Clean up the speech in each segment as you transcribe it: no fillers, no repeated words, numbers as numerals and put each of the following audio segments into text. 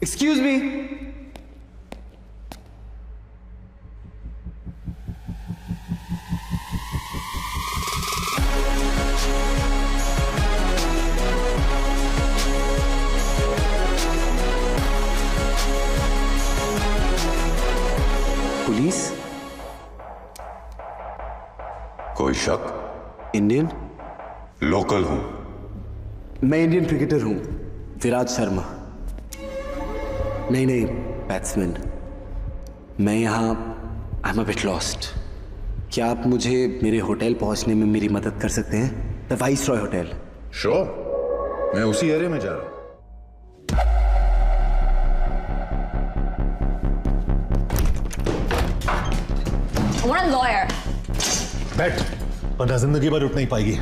Excuse me. Police? कोई शक? Indian? Local हूं। मैं इंडियन क्रिकेटर हूं, विराट शर्मा। नहीं, बैट्समैन। मैं यहाँ I am a bit lost. क्या आप मुझे मेरे होटल पहुंचने में मेरी मदद कर सकते हैं? The viceroy hotel. श्योर, मैं उसी एरिया में जा रहा हूं। I want a lawyer. बैठ, वरना जिंदगी भर उठ नहीं पाएगी।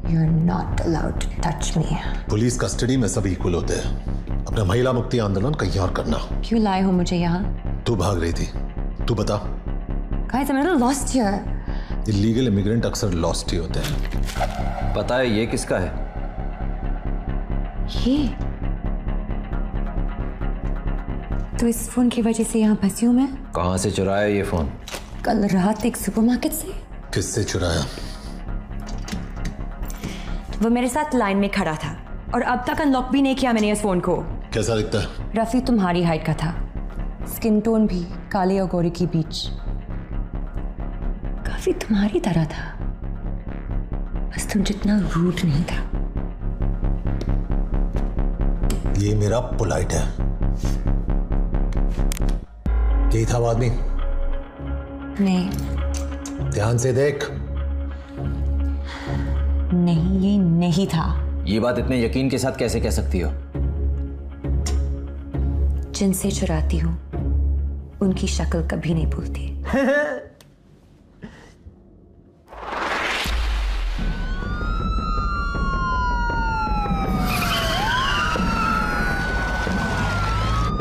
You're not allowed to touch me. Police custody में सभी इक्वल होते हैं। अपना महिला मुक्ति आंदोलन कहीं और करना। क्यों लाए हो मुझे यहाँ? तू भाग रही थी, तू बता। Guys, I'm a little lost here. Illegal immigrant अक्सर लॉस्ट ही होते हैं। पता है ये किसका है? ये तो इस फोन की वजह से यहाँ फंसी हूँ मैं। कहाँ से चुराया ये फोन? कल रात एक सुपरमार्केट से। किससे चुराया? वो मेरे साथ लाइन में खड़ा था और अब तक अनलॉक भी नहीं किया मैंने इस फोन को। कैसा दिखता है? रफी तुम्हारी हाइट का था, स्किन टोन भी काले और गोरे के बीच, काफी तुम्हारी तरह था, बस तुम जितना रूड नहीं था। ये मेरा पोलाइट है। यही था वो आदमी? नहीं। ध्यान से देख। नहीं, ये नहीं था। ये बात इतने यकीन के साथ कैसे कह सकती हो? जिनसे चुराती हूँ उनकी शक्ल कभी नहीं भूलती।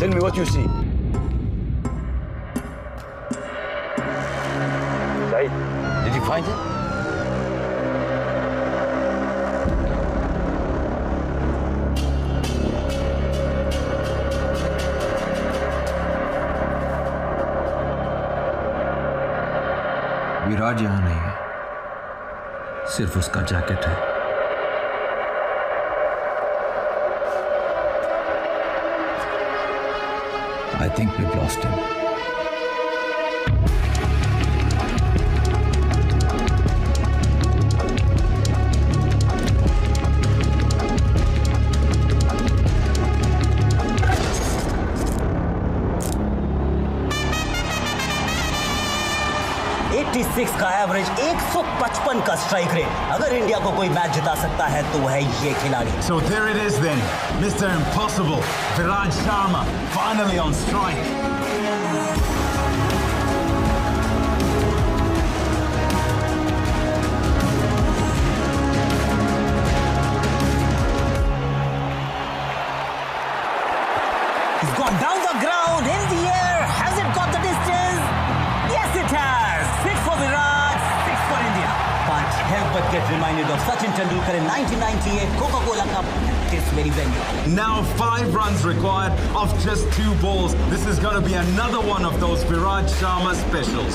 tell me what you see. Saeed, did you find it? विराज यहाँ नहीं है, सिर्फ उसका जैकेट है। I think we've lost him. का एवरेज, 155 का स्ट्राइक रेट। अगर इंडिया को कोई मैच जिता सकता है तो वह ये खिलाड़ी। So there it is then, Mr. Impossible, Viraj Sharma, finally on strike. He's gone down the ground, in the air. Has it got the distance? Yes, it has. 6 for Viraj, 6 for India. Can't help but get reminded of Sachin Tendulkar in 1998 Coca-Cola Cup at this very venue. Now 5 runs required off just 2 balls. This is going to be another one of those Viraj Sharma specials.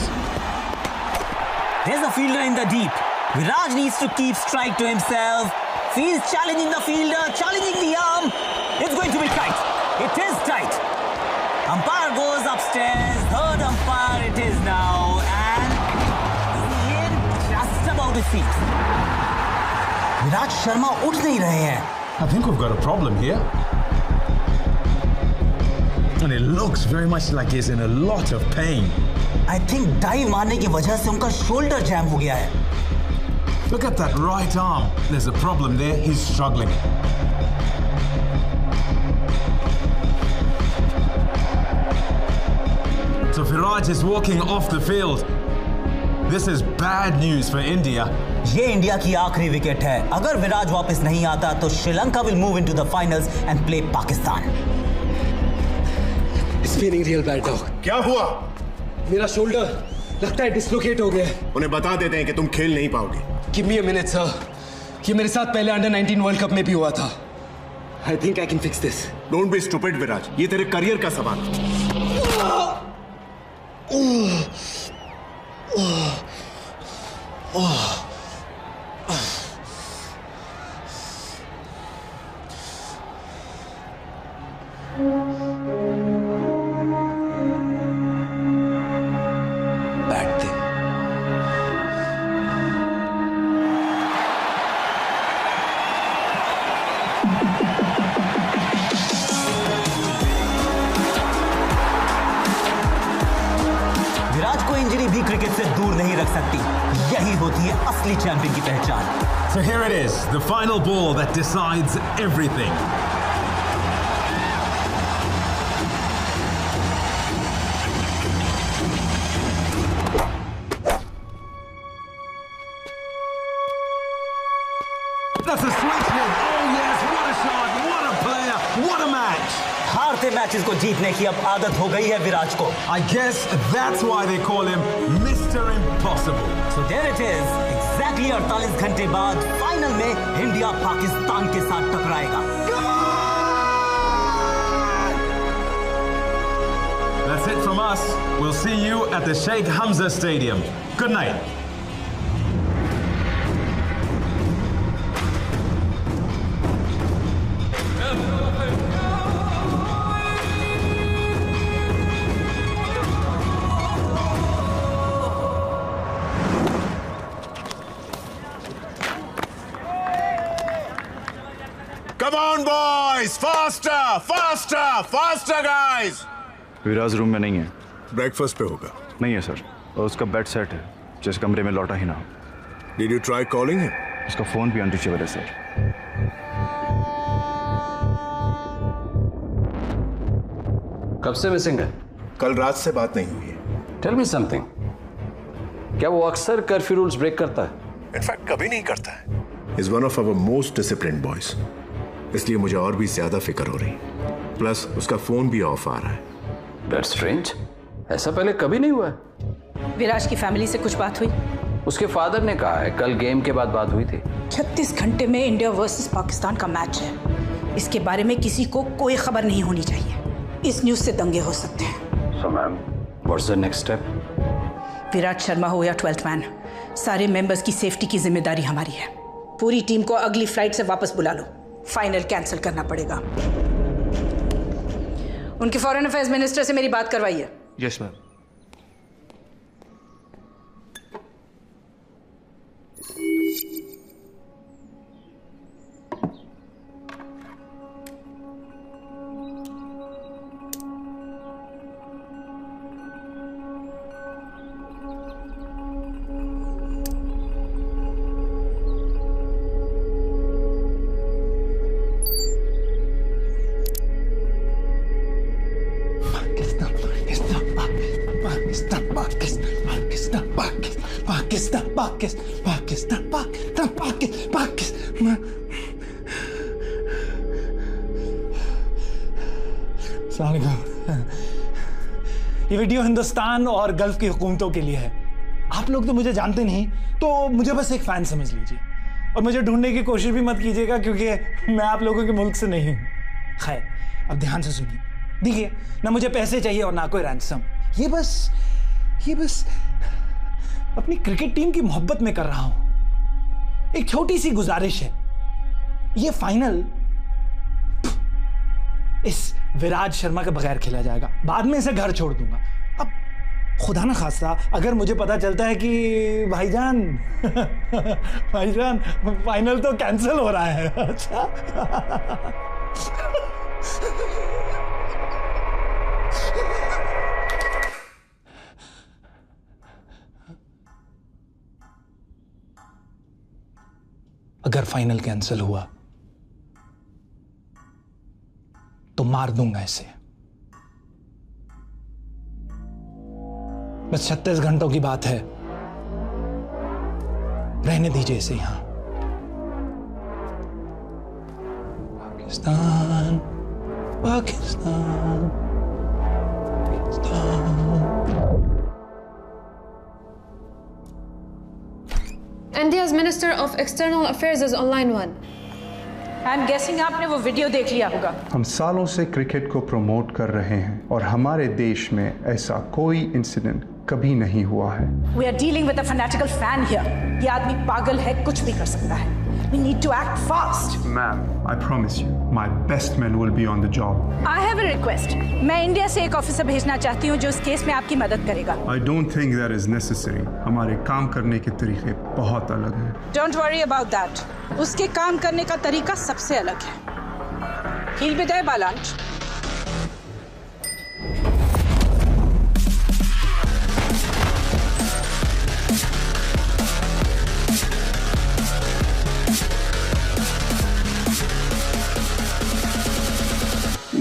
There's a fielder in the deep. Viraj needs to keep strike to himself. He's challenging the fielder, challenging the arm. It's going to be tight. It is tight. Umpire goes upstairs. Third umpire it is now. And in just about his feet. Viraj Sharma उठ नहीं रहे हैं. I think we've got a problem here. And it looks very much like he's in a lot of pain. I think dive मारने की वजह से उनका shoulder jam हो गया है. Look at that right arm. There's a problem there. He's struggling. So Viraj is walking off the field. This is bad news for India. ये India की आखिरी विकेट है। अगर विराज वापस नहीं आता तो Sri Lanka will move into the finals and play Pakistan. It's feeling real bad, dog. क्या हुआ? मेरा शोल्डर लगता है डिसलोकेट हो गया है। उन्हें बता देते हैं कि तुम खेल नहीं पाओगे। Give me a minute, sir. ये मेरे साथ पहले अंडर 19 वर्ल्ड कप में भी हुआ था। I think I can fix this. Don't be stupid, विराज। ये तेरे करियर का सवाल है। बैठ दे। विराट को इंजरी भी क्रिकेट से दूर नहीं रख सकती। यही होती है असली चैंपियन की पहचान। So here it is, the final ball that decides everything. That's a switch hit. Oh yes, what a shot, what a player, what a match. हारते मैचेस को जीतने की अब आदत हो गई है विराट को। I guess that's why they call him Mr. Impossible. So there it is. Exactly 48 घंटे बाद फाइनल में इंडिया पाकिस्तान के साथ टकराएगा। That's it from us. We'll see you at the Sheikh Hamza Stadium. Good night. Come on, boys! Faster! Faster! Faster, guys! Viraj room में नहीं है। Breakfast पे होगा। नहीं है सर, और उसका बेड सेट है जिस कमरे में लौटा ही ना हो। Did you try calling him? उसका फोन भी अनरीचेबल है सर। कब से मिसिंग है? कल रात से बात नहीं हुई है। Tell me something. क्या वो अक्सर कर्फ्यू रूल्स ब्रेक करता है? इनफैक्ट कभी नहीं करता है। He's one of our most disciplined boys. इसलिए मुझे और भी ज्यादा फिक्र हो रही। प्लस उसका फोन भी ऑफ आ रहा है। That's strange. ऐसा पहले कभी नहीं हुआ है। विराज की फैमिली से कुछ बात हुई? उसके फादर ने कहा है कल गेम के बाद बात हुई थी। 36 घंटे में इंडिया वर्सेस पाकिस्तान का मैच है। इसके बारे में किसी को कोई खबर नहीं होनी चाहिए। इस न्यूज से दंगे हो सकते हैं। So ma'am, what's the next step? Virat Sharma हो या 12th मैन, सारे मेंबर्स की सेफ्टी की जिम्मेदारी हमारी है। पूरी टीम को अगली फ्लाइट से वापस बुला लो। फाइनल कैंसिल करना पड़ेगा। उनके फॉरेन अफेयर्स मिनिस्टर से मेरी बात करवाइए। Yes ma'am. ये वीडियो हिंदुस्तान और गल्फ की हुकूमतों के लिए है। आप लोग तो मुझे जानते नहीं, तो मुझे बस एक फैन समझ लीजिए और मुझे ढूंढने की कोशिश भी मत कीजिएगा क्योंकि मैं आप लोगों के मुल्क से नहीं हूं। खैर, अब ध्यान से सुनिए। देखिए, ना मुझे पैसे चाहिए और ना कोई रैंसम। ये बस अपनी क्रिकेट टीम की मोहब्बत में कर रहा हूं। एक छोटी सी गुजारिश है, ये फाइनल इस विराज शर्मा के बगैर खेला जाएगा। बाद में इसे घर छोड़ दूंगा। अब खुदा ना खास्ता अगर मुझे पता चलता है कि भाईजान फाइनल तो कैंसिल हो रहा है। अच्छा अगर फाइनल कैंसिल हुआ तो मार दूंगा इसे। बस 36 घंटों की बात है, रहने दीजिए इसे यहाँ। Pakistan, Pakistan, India's Minister of External Affairs is online one. I'm guessing आपने वो वीडियो देख लिया होगा। हम सालों से क्रिकेट को प्रमोट कर रहे हैं और हमारे देश में ऐसा कोई इंसिडेंट कभी नहीं हुआ है। We are dealing with a fanatical fan here. ये आदमी पागल है, कुछ भी कर सकता है। We need to act fast. Ma'am, I promise you, my best men will be on the job. I have a request. मैं इंडिया से एक ऑफिसर भेजना चाहती हूँ जो इस केस में आपकी मदद करेगा। I don't think that is necessary. हमारे काम करने के तरीके बहुत अलग हैं। Don't worry about that. उसके काम करने का तरीका सबसे अलग है। He'll be there by lunch.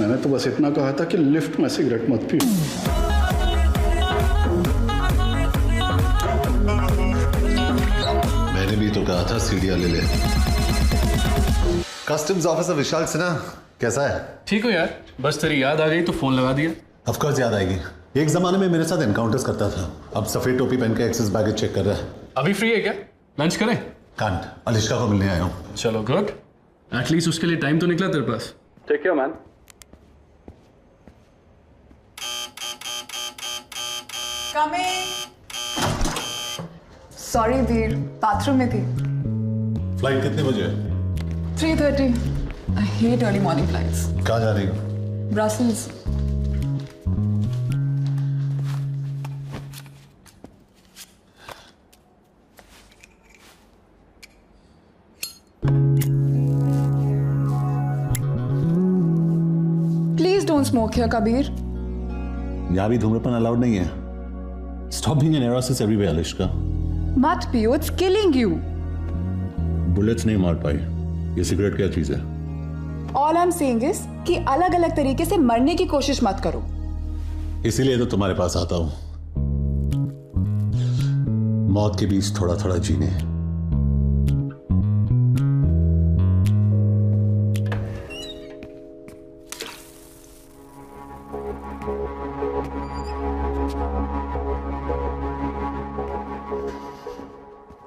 मैंने तो बस इतना कहा था कि लिफ्ट में सिगरेट मत पियो। मैंने भी तो कहा था सीढ़ियां ले ले। कस्टम्स ऑफिसर विशाल सिन्हा कैसा है? ठीक हो यार, बस तेरी याद आ गई तो फोन लगा दिया। ऑफ कोर्स याद आएगी। एक जमाने में मेरे साथ एनकाउंटर्स करता था, अब सफेद टोपी पहन के एक्सेस बैगेज चेक कर रहा है। अभी फ्री है क्या? लंच करें? कांट, अलिश्का को मिलने आया हूँ। चलो गुड, एटलीस्ट उसके लिए टाइम तो निकला तेरे पास। Take care man. Sorry Veer, bathroom में थी। फ्लाइट कितने बजे? 3:30। I hate early morning flights. कहाँ जा रही हो? Brussels. Please don't smoke here Kabir. यहाँ भी धूम्रपान अलाउड नहीं है। Stop being an neurosis everywhere Alishka. मत पियो, इट्स किलिंग यू। बुलेट्स नहीं मार पाई। ये सिगरेट क्या चीज है? All I am saying is कि अलग अलग तरीके से मरने की कोशिश मत करो। इसीलिए तो तुम्हारे पास आता हूं, मौत के बीच थोड़ा थोड़ा जीने।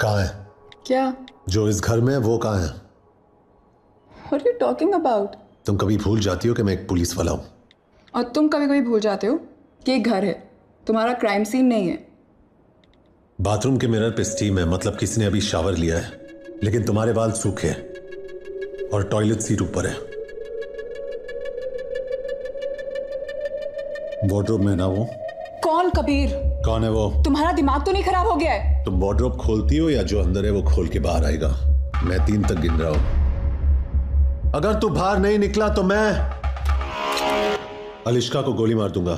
कहाँ है? क्या? जो इस घर में है वो कहाँ है? What are you talking about? तुम कभी भूल जाती हो कि मैं एक पुलिस वाला हूं। और तुम कभी कभी भूल जाते हो कि एक घर है, तुम्हारा क्राइम सीन नहीं है। बाथरूम के मिरर पे स्टीम है, मतलब किसी ने अभी शावर लिया है, लेकिन तुम्हारे बाल सूखे और टॉयलेट सीट ऊपर है। वार्डरोब में ना वो। कौन कबीर? कौन है वो? तुम्हारा दिमाग तो नहीं खराब हो गया है? तुम वार्डरोब खोलती हो या जो अंदर है वो खोल के बाहर आएगा? मैं 3 तक गिन रहा हूं। अगर तू बाहर नहीं निकला तो मैं अलिश्का को गोली मार दूंगा।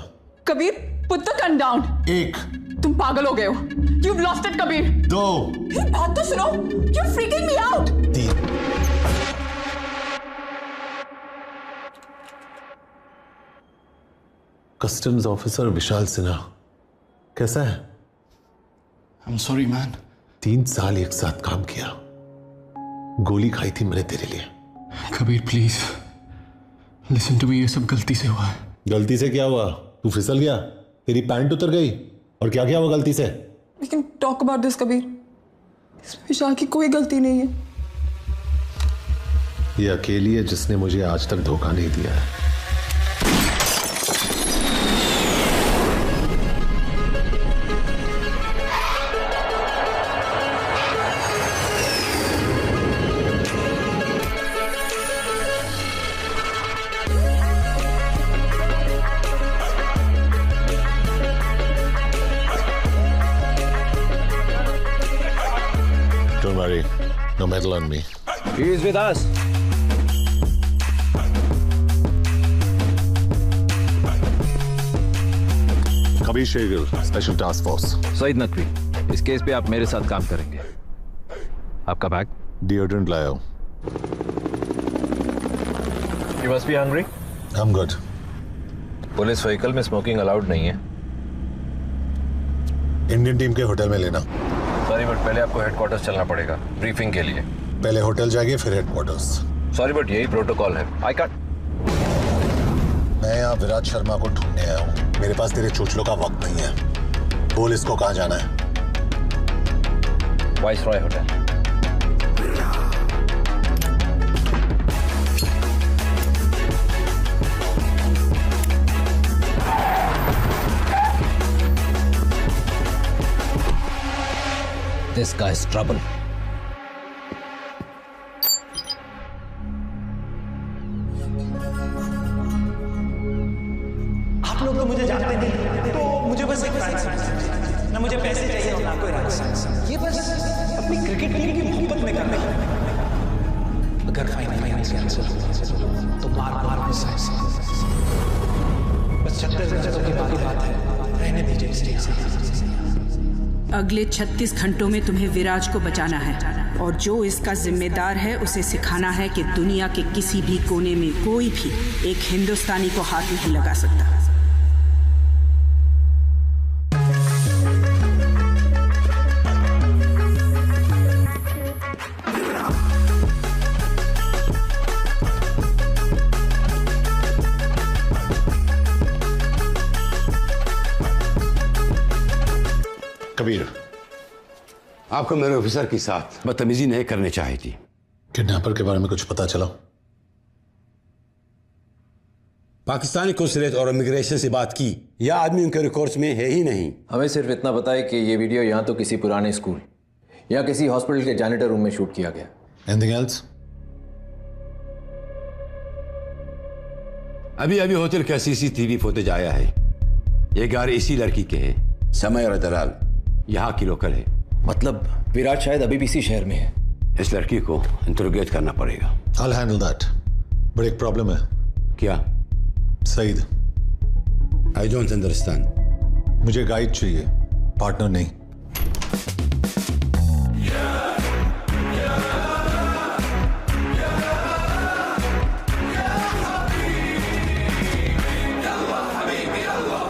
Kabir, put the gun down. 1। तुम पागल हो गए हो। You've lost it, Kabir. 2। बात तो सुनो। You're freaking me out। 3। Customs officer Vishal Sinha कैसा है? I'm sorry man। 3 साल एक साथ काम किया, गोली खाई थी मैंने तेरे लिए। Kabir please listen to me, ये सब गलती से हुआ है। गलती से क्या हुआ? तू फिसल गया, तेरी पैंट उतर गई, और क्या क्या हुआ गलती से? We can talk about this, Kabir. इसमें विशाल की कोई गलती नहीं है। ये अकेली है जिसने मुझे आज तक धोखा नहीं दिया है। Don't worry, no medal on me. He is with us. Kabir Shergill, special task force. Saeed Naqvi, इस केस पे आप मेरे साथ काम करेंगे। आपका बैग? डिओड्रेंट लाया हूं। You must be hungry? I'm good. Police vehicle में स्मोकिंग अलाउड नहीं है। इंडियन टीम के होटल में लेना। सॉरी बट पहले आपको हेडक्वार्टर्स चलना पड़ेगा ब्रीफिंग के लिए। पहले होटल जाएंगे फिर हेडक्वार्टर्स। सॉरी बट यही प्रोटोकॉल है। I can't. मैं यहाँ विराट शर्मा को ढूंढने आया हूँ। मेरे पास तेरे चोचलों का वक्त नहीं है। बोल इसको कहाँ जाना है? Viceroy hotel. This guy's trouble. आप लोग तो मुझे जानते नहीं, तो मुझे बस एक फैन समझिए। ना मुझे पैसे चाहिए और ना कोई राज। ये बस अपनी क्रिकेट टीम की मोहब्बत में कर रहे हैं। अगर फाइनल कैंसिल तो मार बस 36 घंटों की बात है। रहने दीजिए स्टेज। अगले 36 घंटों में तुम्हें विराज को बचाना है और जो इसका जिम्मेदार है उसे सिखाना है कि दुनिया के किसी भी कोने में कोई भी एक हिंदुस्तानी को हाथ नहीं लगा सकता। कबीर, आपको मेरे ऑफिसर के साथ बदतमीजी नहीं करनी चाहिए थी। किडनैपर के बारे में कुछ पता चला? पाकिस्तानी कौंसलेट और इमिग्रेशन से बात की, यह आदमी उनके रिकॉर्ड्स में है ही नहीं। हमें सिर्फ इतना पता है कि ये वीडियो यहाँ तो किसी पुराने स्कूल या किसी हॉस्पिटल के जैनिटर रूम में शूट किया गया। Anything else? अभी अभी होटल का CCTV फुटेज आया है। ये गाड़ी इसी लड़की के है, समय और दलाल यहाँ की लोकल है। मतलब विराट शायद अभी भी इसी शहर में है। इस लड़की को इंटरोगेट करना पड़ेगा। I'll handle that। बट एक प्रॉब्लम है। क्या? सईद। I don't understand। मुझे गाइड चाहिए, पार्टनर नहीं।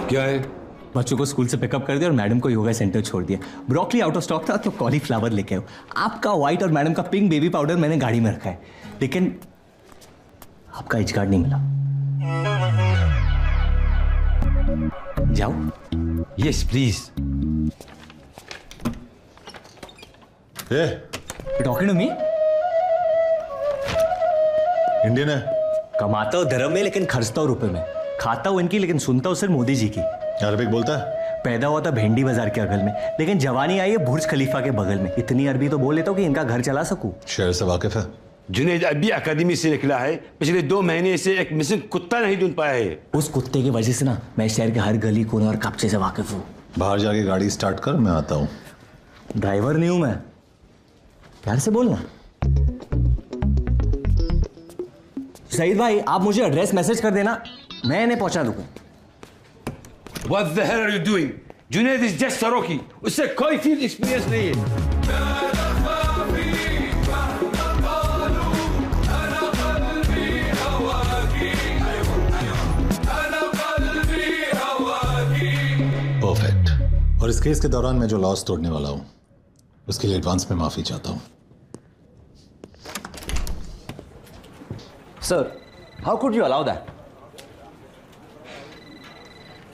क्या है? बच्चों को स्कूल से पिकअप कर दिया और मैडम को योगा सेंटर छोड़ दिया। ब्रोकली आउट ऑफ स्टॉक था तो कॉलीफ्लावर लेके आओ। आपका व्हाइट और मैडम का पिंक बेबी पाउडर मैंने गाड़ी में रखा है, लेकिन आपका एज कार्ड नहीं मिला। जाओ। Yes please. Talking to me? Indian है। कमाता हूँ धर्म में लेकिन खर्चता हूँ रुपए में। खाता हूँ इनकी लेकिन सुनता हूँ सिर्फ मोदी जी की। अरबिक बोलता है? पैदा हुआ था भेंडी बाजार के अगल में, लेकिन जवानी आई है बुर्ज खलीफा के बगल में। इतनी अरबी तो बोल लेता हूँ कि इनका घर चला सकूं। शहर से वाकिफ है? जुनैद अभी अकादमी से निकला है। पिछले 2 महीने से एक मिसिंग कुत्ता नहीं ढूंढ पाया है। उस कुत्ते की वजह से ना मैं शहर के हर गली कोने और कब्जे से वाकिफ हूँ। बाहर जाके गाड़ी स्टार्ट कर, मैं आता हूँ। ड्राइवर नहीं हूं मैं, प्यार से बोलना। सईद भाई आप मुझे एड्रेस मैसेज कर देना, मैं इन्हें पहुंचा दूंगा। What the hell are you doing? Junaid is just सरोकी, उससे कोई फील्ड एक्सपीरियंस नहीं है। परफेक्ट। और इस केस के दौरान मैं जो लॉस तोड़ने वाला हूं उसके लिए एडवांस में माफी चाहता हूं। Sir, how could you allow that?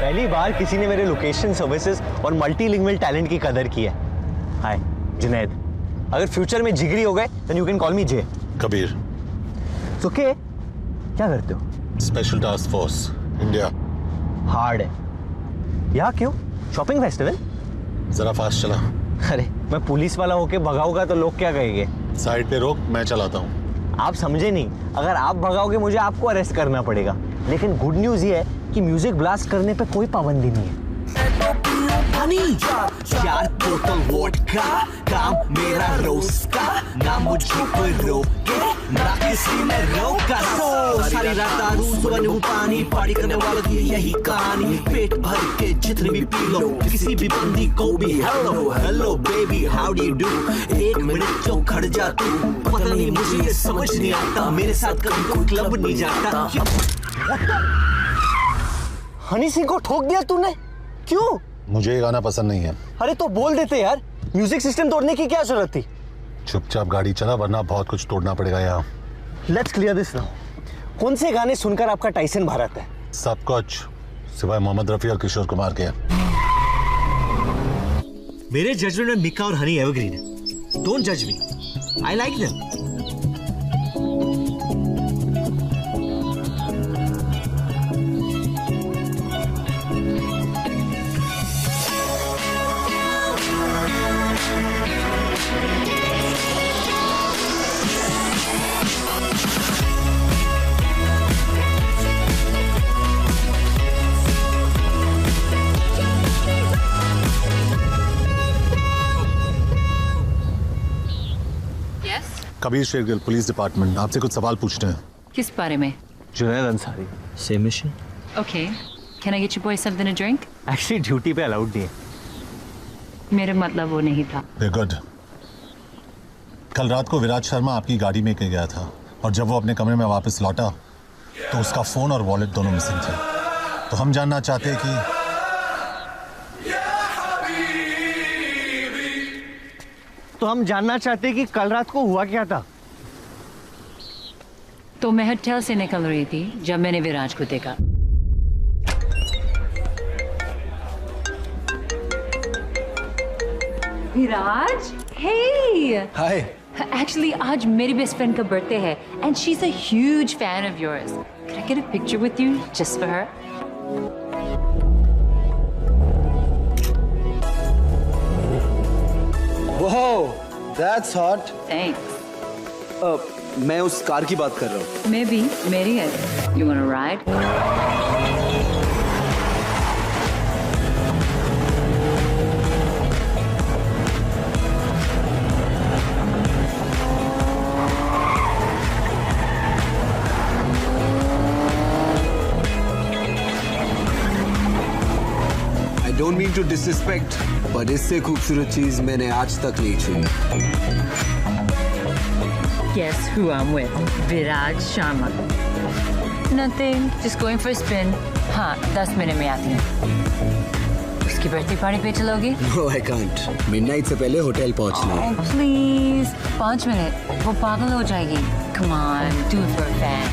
पहली बार किसी ने मेरे लोकेशन सर्विसेज और मल्टीलिंगुअल टैलेंट की कदर की है। हाय जुनैद, अगर फ्यूचर में जिगरी हो गए then you can call me J. Kabir. तो क्या करते हो? Special task force India. Hard है। यहाँ क्यों? Shopping festival? जरा फास्ट चला। अरे मैं पुलिस वाला होके भगाऊंगा तो लोग क्या कहेंगे? साइड पे रोक, मैं चलाता हूँ। आप समझे नहीं, अगर आप भगाओगे मुझे आपको अरेस्ट करना पड़ेगा। लेकिन गुड न्यूज ये है कि म्यूजिक ब्लास्ट करने पे कोई पाबंदी नहीं है। पानी, 4 बोतल वोडका, काम मेरा रोज का, ना मुझे कोई रोके ना किसी ने रोका। सारी रात दारू सुबह नींबू पानी, पार्टी करने वालों की यही कहानी। पेट भर के जितने भी पी लो, किसी भी बंदी को भी hello hello baby how do you do. 1 minute क्यों खड़ जा तू, पता नहीं मुझे ये समझ नहीं आता, मेरे साथ कभी कोई क्लब नहीं जाता। हनी सिंह को ठोक दिया तूने, क्यों? मुझे ये गाना पसंद नहीं है। अरे तो बोल देते यार, म्यूजिक सिस्टम तोड़ने की क्या जरूरत थी? चुपचाप गाड़ी चला वरना बहुत कुछ तोड़ना पड़ेगा यहाँ। Let's clear this now. कौन से गाने सुनकर आपका टाइसन भारत है? सब कुछ सिवाय मोहम्मद रफी और किशोर कुमार के। मेरे जजमेंट में मिका और हनी एवरग्रीन है। डोंट जज me, I like them. Kabir Shergill, police department, आपसे कुछ सवाल पूछते हैं। किस बारे में? Junaid Ansari, same mission. Okay, can I get you boys something to drink? Actually duty पे अलाउड नहीं है। मेरा मतलब वो नहीं था। गुड। कल रात को विराज शर्मा आपकी गाड़ी में गया था और जब वो अपने कमरे में वापस लौटा तो उसका फोन और वॉलेट दोनों मिसिंग थे। तो हम जानना चाहते हैं कि कल रात को हुआ क्या था? तो मैं होटल से निकल रही थी जब मैंने विराज को देखा। विराज, हे हाय। एक्चुअली आज मेरी बेस्ट फ्रेंड का बर्थडे है and she is a huge fan of yours. Can I get a picture with you just for her? Wow, that's hot. Thanks. मैं उस कार की बात कर रहा हूँ। मैं भी, मेरी है। You wanna ride? I don't mean to disrespect, but इससे खूबसूरत चीज मैंने आज तक नहीं छुई। Guess who I'm with? Viraj Sharma. Nothing, just going for a spin. हाँ, 10 मिनट में आती हूँ। उसकी बर्थडे पार्टी पे चलोगी? No, I can't. Midnight से पहले होटल पहुँचना है। Oh, please, 5 मिनट, वो पागल हो जाएगी। Come on, do it for a fan.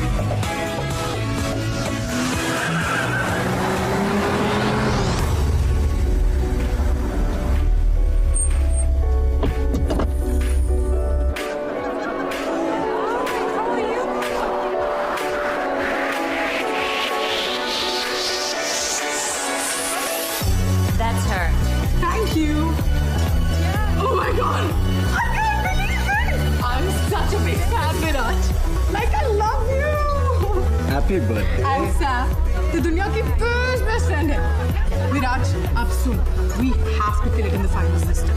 Happy birthday. I'm Sam, तो दुनिया की बेस्ट फ्रेंड है। विराज, आप सुन, we have to kill it in the final system.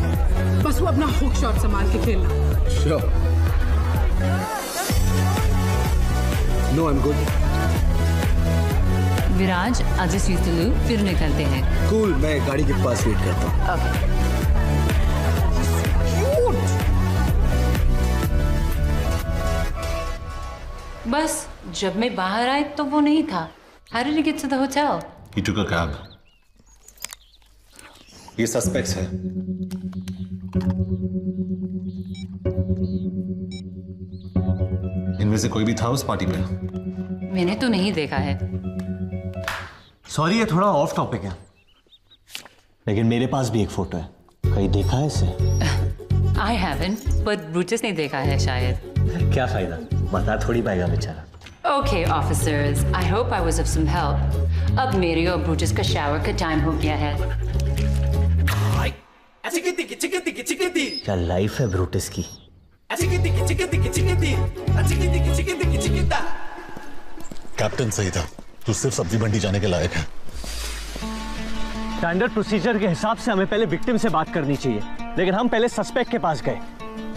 बस वो अपना हुक शॉट संभाल के खेलना। Sure. No, I'm good. Viraj, I'll just use the loop, फिर निकलते हैं। Cool, मैं गाड़ी के पास वेट करता हूँ। Okay. बस जब मैं बाहर आई तो वो नहीं था। How did you get to the hotel? He took a cab. ये सस्पेक्ट्स है। इनमें से कोई भी था उस पार्टी पे? मैंने तो नहीं देखा है। सॉरी, ये थोड़ा ऑफ टॉपिक है, लेकिन मेरे पास भी एक फोटो है। कहीं देखा है इसे? I haven't, but Brutus ने देखा है शायद। क्या फायदा, बता थोड़ी पाएगा बेचारा। Okay, officers, I hope I was of some help. अब मेरे और Brutus का शावर का टाइम हो गया है। क्या लाइफ है ब्रूटस की। कैप्टन सही था, तू सिर्फ सब्जी मंडी जाने के लायक है। स्टैंडर्ड प्रोसीजर के हिसाब से हमें पहले विक्टिम से बात करनी चाहिए, लेकिन हम पहले सस्पेक्ट के पास गए।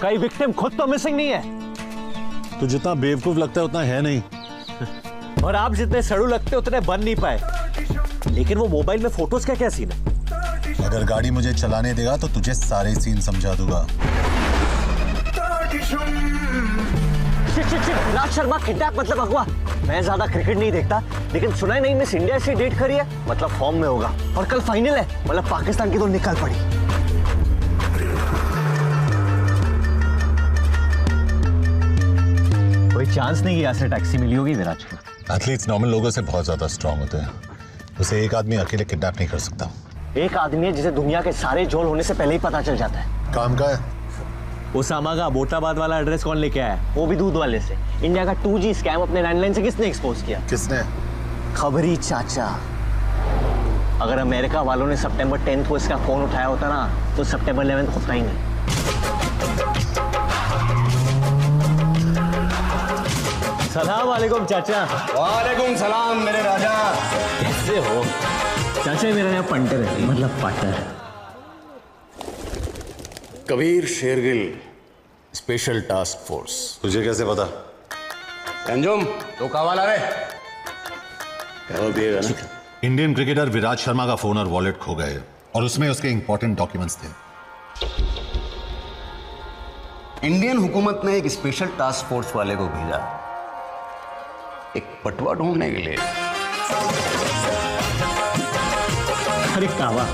कई विक्टिम खुद तो मिसिंग नहीं है। तो जितना बेवकूफ लगता है उतना है नहीं। और आप जितने सड़ू लगते उतने बन नहीं पाए। लेकिन वो मोबाइल में फोटोज का क्या सीन है? अगर गाड़ी मुझे चलाने देगा तो तुझे सारे सीन समझा दूंगा। विराट शर्मा किडनैप मतलब अगवा। मैं ज्यादा क्रिकेट नहीं देखता, लेकिन सुना ही नहीं मिस इंडिया से डेट करी है, मतलब फॉर्म में होगा। और कल फाइनल है, मतलब पाकिस्तान की तो निकल पड़ी। कोई चांस नहीं कि यहाँ से टैक्सी मिली होगी विराट को। एथलीट्स नॉर्मल लोगों से बहुत ज्यादा स्ट्रांग होते हैं, उसे एक आदमी अकेले किडनैप नहीं कर सकता। एक आदमी है जिसे दुनिया के सारे झोल होने से पहले ही पता चल जाता है। काम का है। ओसामा का अबोटाबाद वाला एड्रेस कौन लेके आया? वो भी दूध वाले से। इंडिया का 2G स्कैम अपने लैंडलाइन से किसने एक्सपोज किया? किसने? खबरी चाचा। अगर अमेरिका वालों ने सितंबर 10 को इसका फोन उठाया होता ना, तो सितंबर 11 होता ही नहीं। सलाम वालेकुम चाचा। वालेकुम सलाम मेरे राजा। कैसे हो चाचा? मेरा नाम पंटर है, मतलब पाटर। Kabir Shergill, special task force. तुझे कैसे पता? अंजुम तो कावाला रे दिएगा ना। इंडियन क्रिकेटर विराट शर्मा का फोन और वॉलेट खो गए और उसमें उसके इंपॉर्टेंट डॉक्यूमेंट्स थे। इंडियन हुकूमत ने एक स्पेशल टास्क फोर्स वाले को भेजा एक पटवा ढूंढने के लिए। अरे कावा,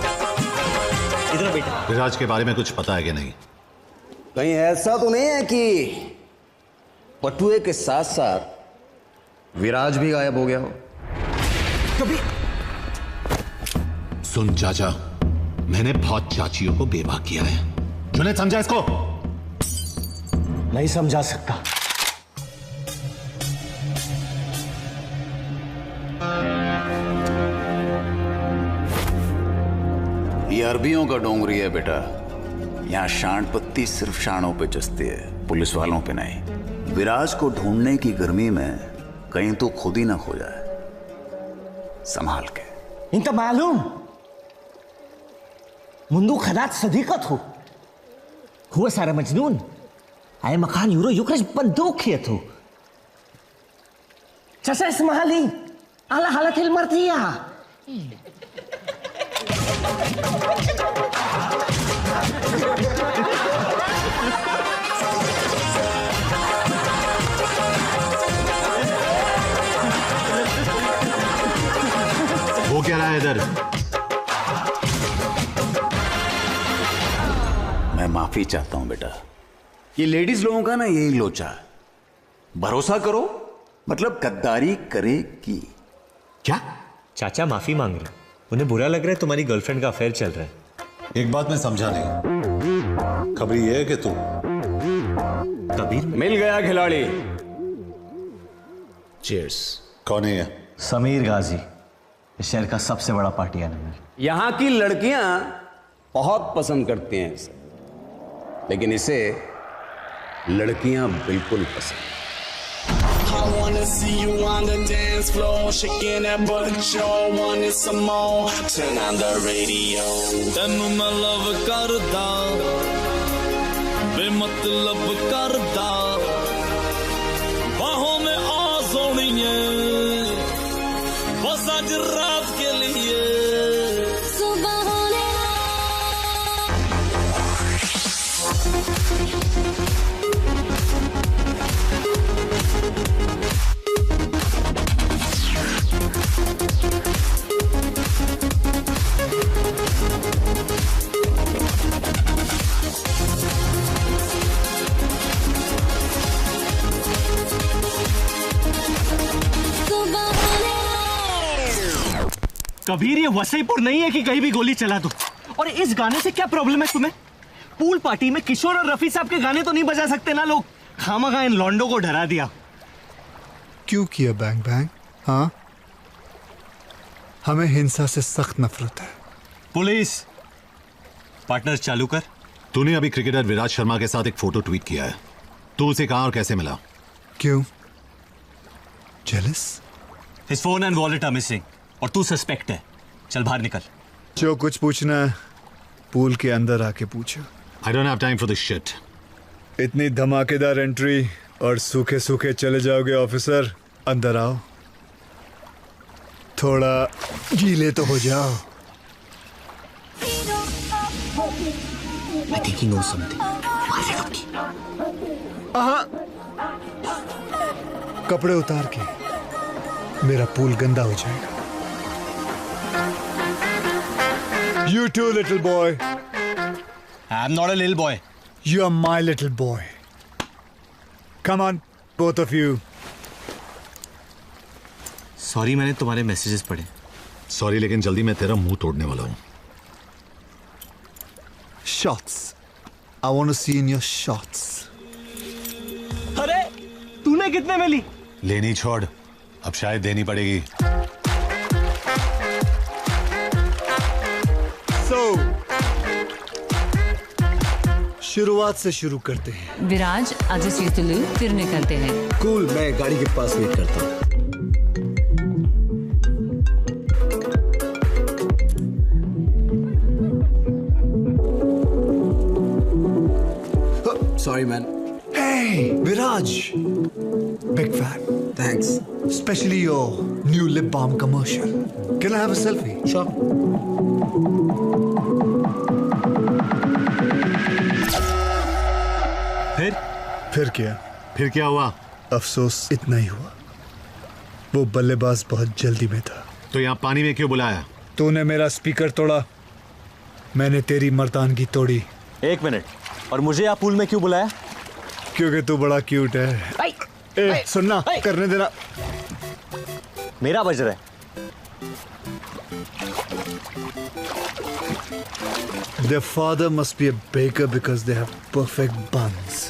इधर बेटा। विराज के बारे में कुछ पता है कि नहीं? कहीं ऐसा तो नहीं है कि पटुए के साथ साथ विराज भी गायब हो गया हो? कभी सुन चाचा, मैंने बहुत चाचियों को बेवा किया है। क्यों नहीं समझा इसको? नहीं समझा सकता। ये अरबियों का डोंगरी है बेटा। यहां शांड पत्ती सिर्फ शानों पे जचती है, पुलिस वालों पे नहीं। विराज को ढूंढने की गर्मी में कहीं तो खुद ही ना खो जाए। संभाल के। इनका मालूम मुंदू खदात सदीकत हो हुआ सारा मजनून आए मकान यूरो युक्रज बंदूक किए थो चाचा इसमाली आला हालत हिल मरती है। वो क्या रहा है इधर? मैं माफी चाहता हूं बेटा। ये लेडीज लोगों का ना यही लोचा है। भरोसा करो मतलब गद्दारी करेगी। क्या? चाचा माफी मांग रहे, उन्हें बुरा लग रहा है तुम्हारी गर्लफ्रेंड का अफेयर चल रहा है। एक बात मैं समझा नहीं, खबरी ये है कि तू कबीर मिल गया खिलाड़ी। चीयर्स। कौन है ये? समीर गाजी, इस शहर का सबसे बड़ा पार्टी एनिमल। यहां की लड़कियां बहुत पसंद करती हैं इसे, लेकिन इसे लड़कियां बिल्कुल पसंद। I wanna see you on the dance floor, shaking that butt, sure wanted some more. Turn on the radio. ਤੈਨੂੰ ਮੈਂ ਲਵ ਕਰਦਾ ਬੇਮਤਲਬ ਕਰਦਾ ਬਾहों में आ सोनिए बस आज रात के लिए सुबह होने कबीर ये वसईपुर नहीं है कि कहीं भी गोली चला दो। और इस गाने से क्या प्रॉब्लम है तुम्हें? पूल पार्टी में किशोर और रफी साहब के गाने तो नहीं बजा सकते ना लोग? खामखा इन लॉन्डो को डरा दिया। क्यों किया बैंग बैंग? हाँ, हमें हिंसा से सख्त नफरत है। पुलिस पार्टनर चालू कर। तूने अभी क्रिकेटर विराट शर्मा के साथ एक फोटो ट्वीट किया है। तू उसे कहां और कैसे मिला? क्यों? Jealous? His phone and wallet are missing और तू सस्पेक्ट है। चल बाहर निकल। जो कुछ पूछना है पूल के अंदर आके पूछो। I don't have time for this shit. इतनी धमाकेदार एंट्री और सूखे सूखे चले जाओगे ऑफिसर। अंदर आओ, थोड़ा गीले तो हो जाओ। I think he knows something. कपड़े उतार के, मेरा पूल गंदा हो जाएगा। You too, little boy. I'm not a little boy. You are my little boy. Come on, both of you. Sorry, मैंने तुम्हारे मैसेजेस पढ़े। सॉरी, लेकिन जल्दी मैं तेरा मुंह तोड़ने वाला हूँ। Shots. I want to see in your shots. अरे, तूने कितने में ली? लेनी छोड़, अब शायद देनी पड़ेगी। शुरुआत से शुरू करते हैं। विराज, आज सी तुलू फिर निकलते हैं। कूल, मैं गाड़ी के पास वेट करता हूँ। Sorry, man. Hey, Viraj. Big fan. Thanks. Especially your new lip balm commercial. Can I have a selfie? Sure. फिर क्या? फिर क्या हुआ? अफसोस इतना ही हुआ, वो बल्लेबाज बहुत जल्दी में था। तो यहाँ पानी में क्यों बुलाया? तूने मेरा स्पीकर तोड़ा, मैंने तेरी मर्दानगी तोड़ी। एक मिनट, और मुझे यहाँ पूल में क्यों बुलाया? क्योंकि तू बड़ा क्यूट है। ए, सुनना, करने देना। मेरा बज रहा है। Their father must be a baker because they have perfect buns.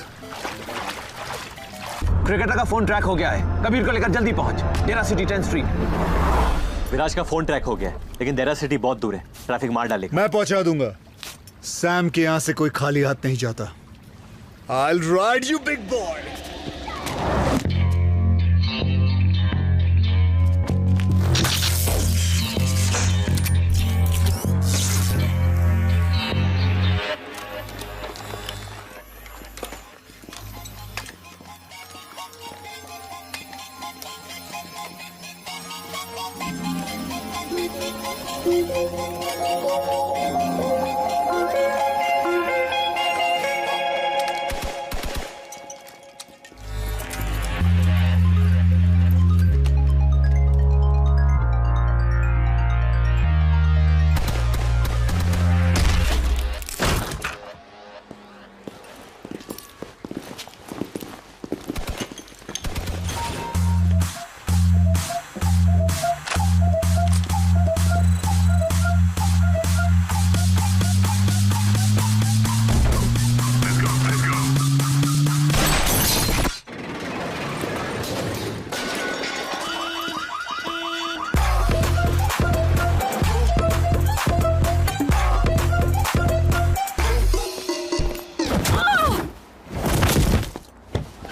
Cricketer का फोन ट्रैक हो गया है, कबीर को लेकर जल्दी पहुंच। डेरा सिटी 10th स्ट्रीट। विराज का फोन ट्रैक हो गया है, लेकिन डेरा सिटी बहुत दूर है, ट्रैफिक मार डालेगा। मैं पहुंचा दूंगा। सैम के यहां से कोई खाली हाथ नहीं जाता। I'll ride you, big boy.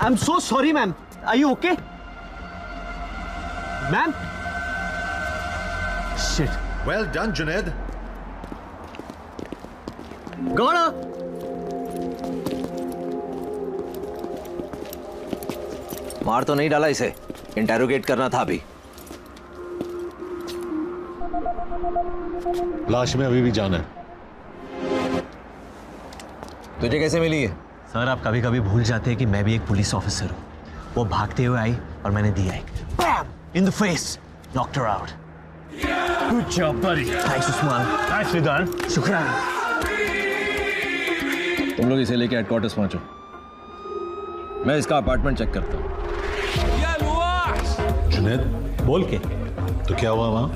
I'm so sorry, ma'am. Are you okay? Ma'am? Shit. Well done, Junaid. Gona! मार तो नहीं डाला इसे, इंटेरोगेट करना था अभी। लाश में अभी भी जान है। तुझे कैसे मिली है? सर, आप कभी कभी भूल जाते हैं कि मैं भी एक पुलिस ऑफिसर हूँ। वो भागते हुए आई और मैंने दिया एक in the face, knocked her out. Good job, buddy. Thanks Usman. Nicely done. शुक्रान। तुम लोग इसे लेके हेडक्वार्टर्स पहुंचो, मैं इसका अपार्टमेंट चेक करता हूँ। जुनैद, बोल के। तो क्या हुआ वहाँ?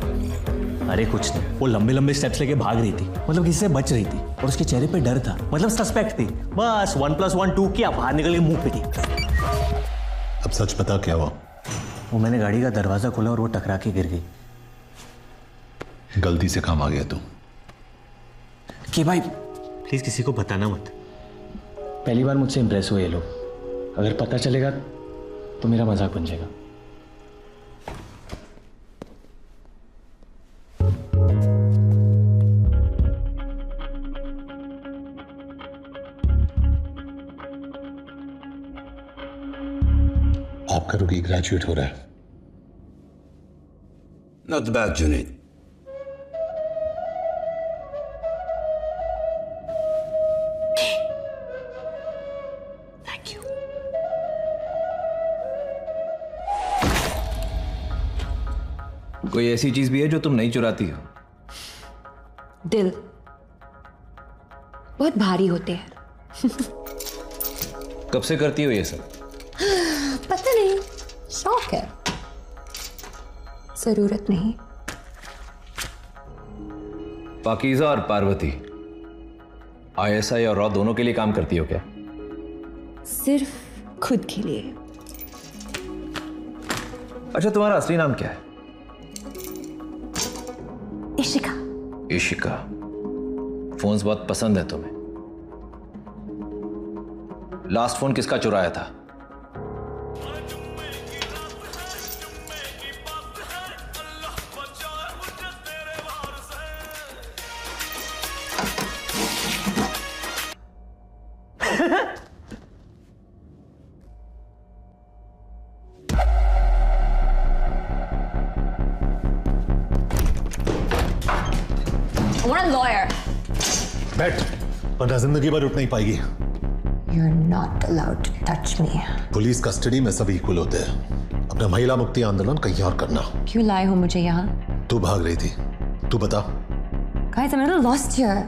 अरे कुछ नहीं, वो लंबे लंबे स्टेप्स लेके भाग रही थी, मतलब किसी से बच रही थी, और उसके चेहरे पे डर था, मतलब सस्पेक्ट थी। बस 1+1 2 किया, बाहर निकल के मुंह पिटी। अब सच बता क्या हुआ? वो मैंने गाड़ी का दरवाजा खोला और वो टकरा के गिर गई। गलती से काम आ गया तू। कि भाई प्लीज किसी को बताना मत। पहली बार मुझसे इंप्रेस हुए ये लोग, अगर पता चलेगा तो मेरा मजाक बन जाएगा। करोगी, ग्रेजुएट हो रहा है। Not bad Junaid. Thank you. कोई ऐसी चीज भी है जो तुम नहीं चुराती हो? दिल बहुत भारी होते हैं। कब से करती हो ये सब? पता नहीं, शौक है, जरूरत नहीं। पाकीज़ा और पार्वती ISI और रॉ दोनों के लिए काम करती हो क्या? सिर्फ खुद के लिए। अच्छा, तुम्हारा असली नाम क्या है? इशिका। इशिका। फोन्स बहुत पसंद है तुम्हें। लास्ट फोन किसका चुराया था? I want a lawyer. बैठ, वरना जिंदगी भर उठ नहीं पाएगी। You're not allowed to touch me. Police custody में सब इक्वल होते हैं। अपना महिला मुक्ति आंदोलन कहीं और करना। क्यों लाए हो मुझे यहाँ? तू भाग रही थी, तू बता। Guys, I'm a little lost here.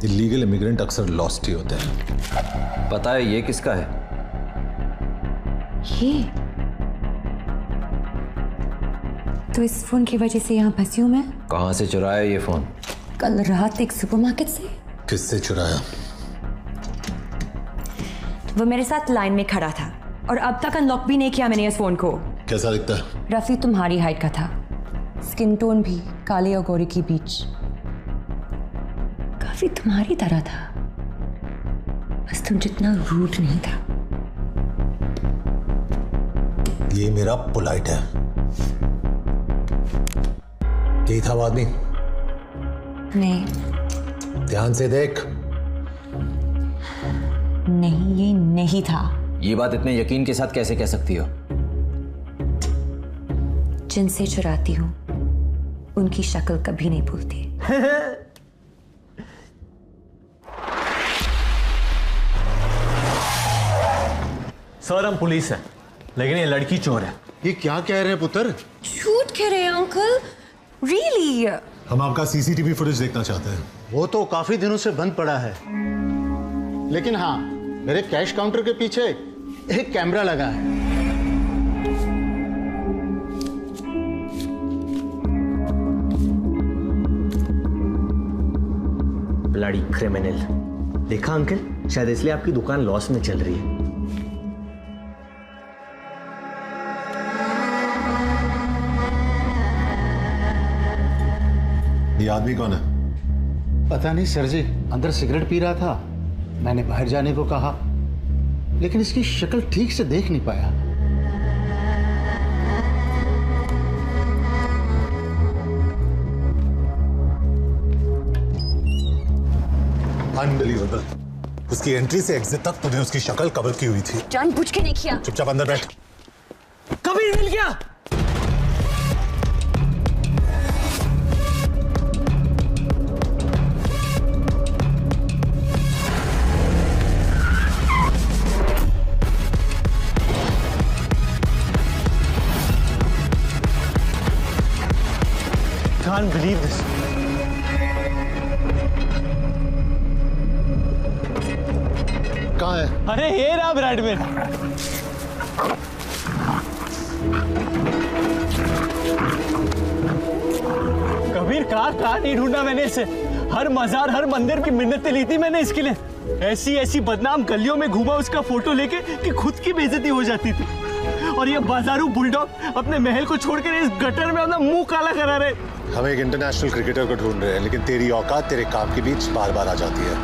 Illegal immigrant अक्सर लॉस्ट ही होते हैं। पता है ये किसका है? ये तो इस फोन की वजह से यहाँ फंसी हूँ मैं। कहां से चुराया ये फोन? कल रात एक सुपरमार्केट से। किससे चुराया? वो मेरे साथ लाइन में खड़ा था और अब तक अनलॉक भी नहीं किया मैंने इस फोन को। कैसा दिखता है? रफी तुम्हारी हाइट का था, स्किन टोन भी काले और गोरे के बीच, काफी तुम्हारी तरह था, बस तुम जितना रूड नहीं था। ये मेरा पोलाइट है। यही था वो आदमी? नहीं। ध्यान से देख। नहीं, ये नहीं था। ये बात इतने यकीन के साथ कैसे कह सकती हो? जिनसे चुराती हूँ उनकी शक्ल कभी नहीं भूलती। सर, हम पुलिस हैं, लेकिन ये लड़की चोर है। ये क्या कह रहे हैं पुत्र? झूठ कह रहे हैं अंकल। रियली? हम आपका सीसीटीवी फुटेज देखना चाहते हैं। वो तो काफी दिनों से बंद पड़ा है, लेकिन हाँ, मेरे कैश काउंटर के पीछे एक कैमरा लगा है। Bloody criminal. देखा अंकल, शायद इसलिए आपकी दुकान लॉस में चल रही है। ये आदमी कौन है? पता नहीं सर जी, अंदर सिगरेट पी रहा था, मैंने बाहर जाने को कहा, लेकिन इसकी शक्ल ठीक से देख नहीं पाया। अनबिलीवेबल। उसकी एंट्री से एग्जिट तक तुझे उसकी शक्ल कवर की हुई थी। जानबूझ के नहीं किया। चुपचाप अंदर बैठ। कबीर मिल गया। Can't believe this. कहाँ है? अरे ये रहा ब्रैडमैन। कबीर कहाँ नहीं ढूंढा मैंने इसे। हर मजार, हर मंदिर की मिन्नतें ली थी मैंने इसके लिए। ऐसी ऐसी बदनाम गलियों में घूमा उसका फोटो लेके कि खुद की बेइज्जती हो जाती थी। और ये बाजारू बुलडॉग अपने महल को छोड़कर इस गटर में अपना मुंह काला करा रहे। हम एक इंटरनेशनल क्रिकेटर को ढूंढ रहे हैं, लेकिन तेरी औकात तेरे काम के बीच बार बार आ जाती है।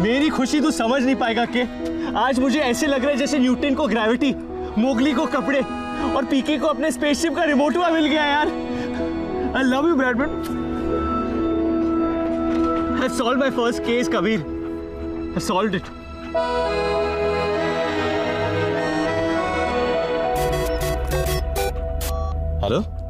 मेरी खुशी तू समझ नहीं पाएगा कि आज मुझे ऐसे लग रहा है जैसे न्यूटन को ग्रेविटी, मोगली को कपड़े और पीके को अपने स्पेसशिप का रिमोट हुआ मिल गया यार। I love you, Bradman. I've solved my first case, Kabir. I've solved it.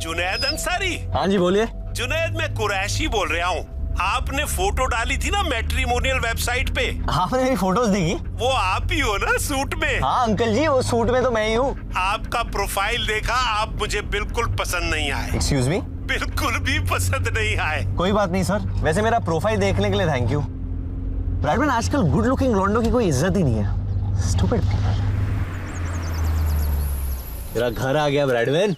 Junaid Ansari. हाँ जी बोलिए। जुनैद, मैं कुरैशी बोल रहा हूँ। आपने फोटो डाली थी ना मैट्रिमोनियल वेबसाइट पे। आपने मेरी फोटोज देखी? वो आप ही हो ना सूट में? हाँ अंकल जी, वो सूट में तो मैं ही हूँ। आपका प्रोफाइल देखा, आप मुझे बिल्कुल पसंद नहीं आए। Excuse me? बिल्कुल भी पसंद नहीं आए। कोई बात नहीं सर, वैसे मेरा प्रोफाइल देखने के लिए थैंक यू। ब्रैडमैन, आजकल गुड लुकिंग लॉन्डो की कोई इज्जत ही नहीं है। Stupid people. मेरा घर आ गया ब्रैडमैन।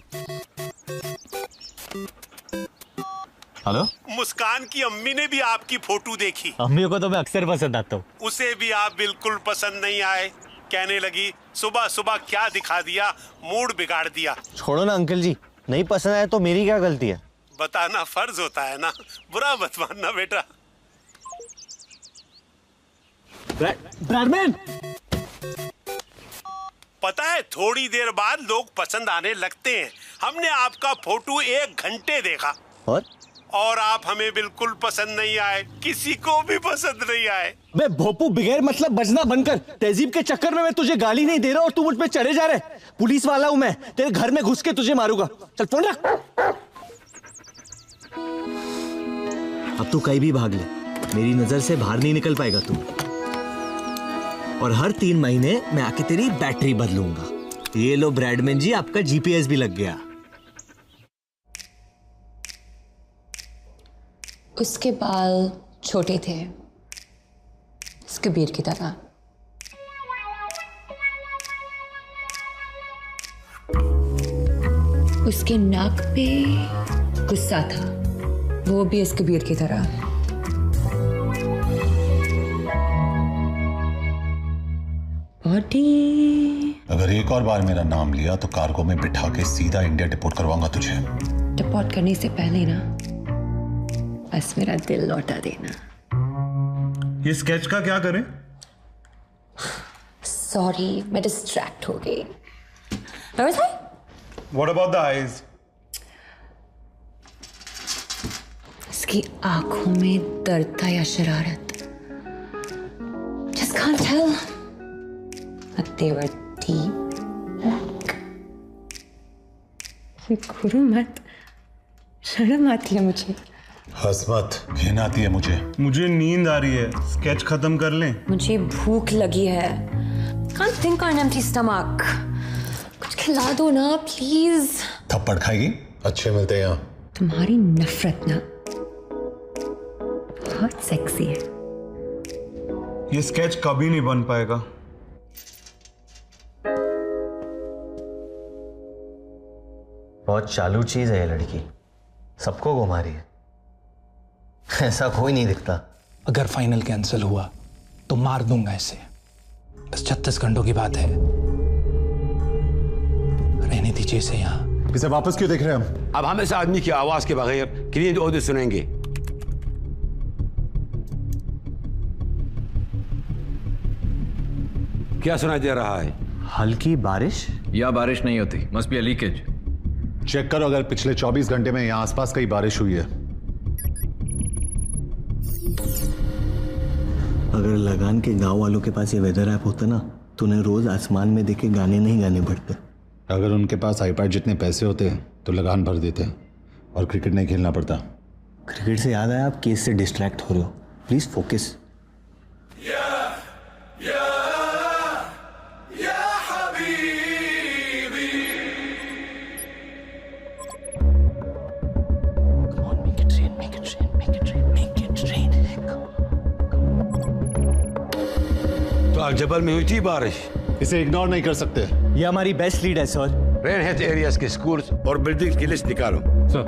हेलो? मुस्कान की अम्मी ने भी आपकी फोटो देखी। अम्मी को तो मैं अक्सर पसंद आता हूँ। उसे भी आप बिल्कुल पसंद नहीं आए। कहने लगी सुबह सुबह क्या दिखा दिया, मूड बिगाड़ दिया। छोड़ो ना अंकल जी, नहीं पसंद आया तो मेरी क्या गलती है? बताना फर्ज होता है ना, बुरा मत मानना बेटा। ब्रैडमैन, पता है थोड़ी देर बाद लोग पसंद आने लगते हैं। हमने आपका फोटो 1 घंटे देखा और आप हमें बिल्कुल पसंद नहीं आए, किसी को भी पसंद नहीं आए। बे भोपू, बगैर मतलब बजना बनकर तहजीब के चक्कर में मैं तुझे गाली नहीं दे रहा और तू मुझ पे चढ़े जा रहे। पुलिस वाला हूं मैं, तेरे घर में घुस के तुझे मारूंगा। चल फोन रख। अब तू कहीं भी भाग ले, मेरी नजर से बाहर नहीं निकल पाएगा तू। और हर 3 महीने मैं आके तेरी बैटरी बदलूंगा। ये लो ब्रैडमैन जी, आपका जीपीएस भी लग गया। उसके बाल छोटे थे, कबीर की तरह। उसके नाक पे गुस्सा था, वो भी इस कबीर की तरह। अगर एक और बार मेरा नाम लिया तो कार्गो में बिठा के सीधा इंडिया डिपोर्ट करवाऊंगा तुझे। डिपोर्ट करने से पहले ना बस मेरा दिल लौटा देना। ये स्केच का क्या करें? सॉरी, मैं डिस्ट्रैक्ट हो गई। What about the eyes? उसकी आंखों में दर्द था या शरारत? Just can't tell. But they were deep. गुरु मत, शर्म आती है मुझे। हंस मत, घिन आती है मुझे। मुझे नींद आ रही है, स्केच खत्म कर लें? मुझे भूख लगी है। Can't think on an empty stomach. कुछ खिला दो ना प्लीज। थप्पड़ खाएगी? अच्छे मिलते हैं यहाँ। तुम्हारी नफरत ना बहुत सेक्सी है। ये स्केच कभी नहीं बन पाएगा। बहुत चालू चीज है ये लड़की, सबको घुमा रही है। ऐसा कोई नहीं दिखता। अगर फाइनल कैंसिल हुआ तो मार दूंगा इसे। बस 36 घंटों की बात है, रहने दीजिए इसे यहाँ। इसे वापस क्यों देख रहे हैं हम? अब हम इस आदमी की आवाज के बगैर क्लीन ऑडियो सुनेंगे। क्या सुनाई दे रहा है? हल्की बारिश? या बारिश नहीं होती, must be a leakage. Check करो अगर पिछले 24 घंटे में यहाँ आसपास कहीं बारिश हुई है। अगर लगान के गांव वालों के पास ये वेदर ऐप होता ना तो उन्हें रोज आसमान में देखे गाने नहीं गाने पड़ते। अगर उनके पास आईपैड जितने पैसे होते तो लगान भर देते और क्रिकेट नहीं खेलना पड़ता। क्रिकेट से याद आया, आप केस से डिस्ट्रैक्ट हो रहे हो, प्लीज फोकस। जबल में हुई थी बारिश, इसे इग्नोर नहीं कर सकते। ये हमारी बेस्ट लीड है सर। रेन हेल्थ एरियाज के स्कूल्स और बिल्डिंग्स की लिस्ट निकालो। Sir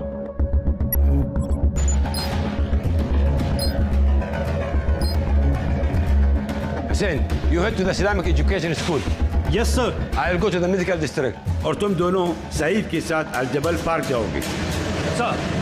Hussein, you head to the Islamic Education School. Yes sir. I'll go to the medical district. और तुम दोनों सईद के साथ अल जबल पार्क जाओगे। सर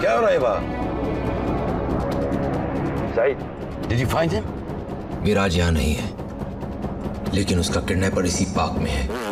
क्या हो रहा है वहाँ? Said, did you find him? विराज यहाँ नहीं है, लेकिन उसका किडनैपर इसी पार्क में है।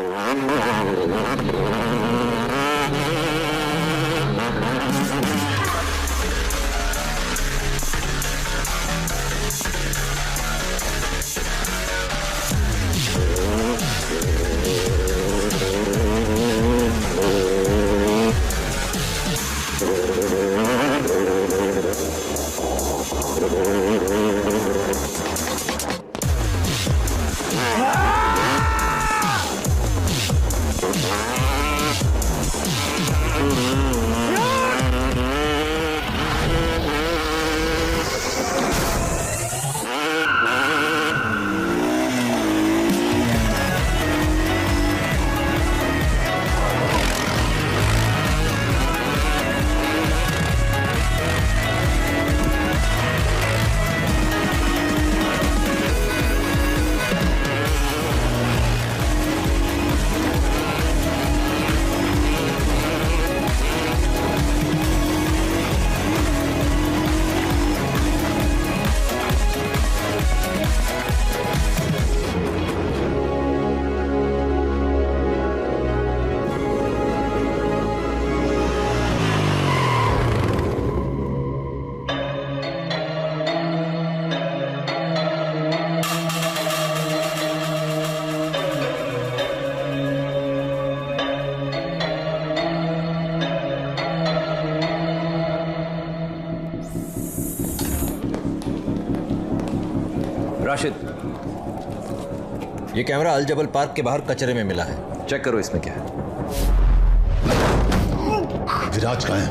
राशिद, ये कैमरा अल-जबल पार्क के बाहर कचरे में मिला है, चेक करो इसमें क्या है। विराज कहाँ है?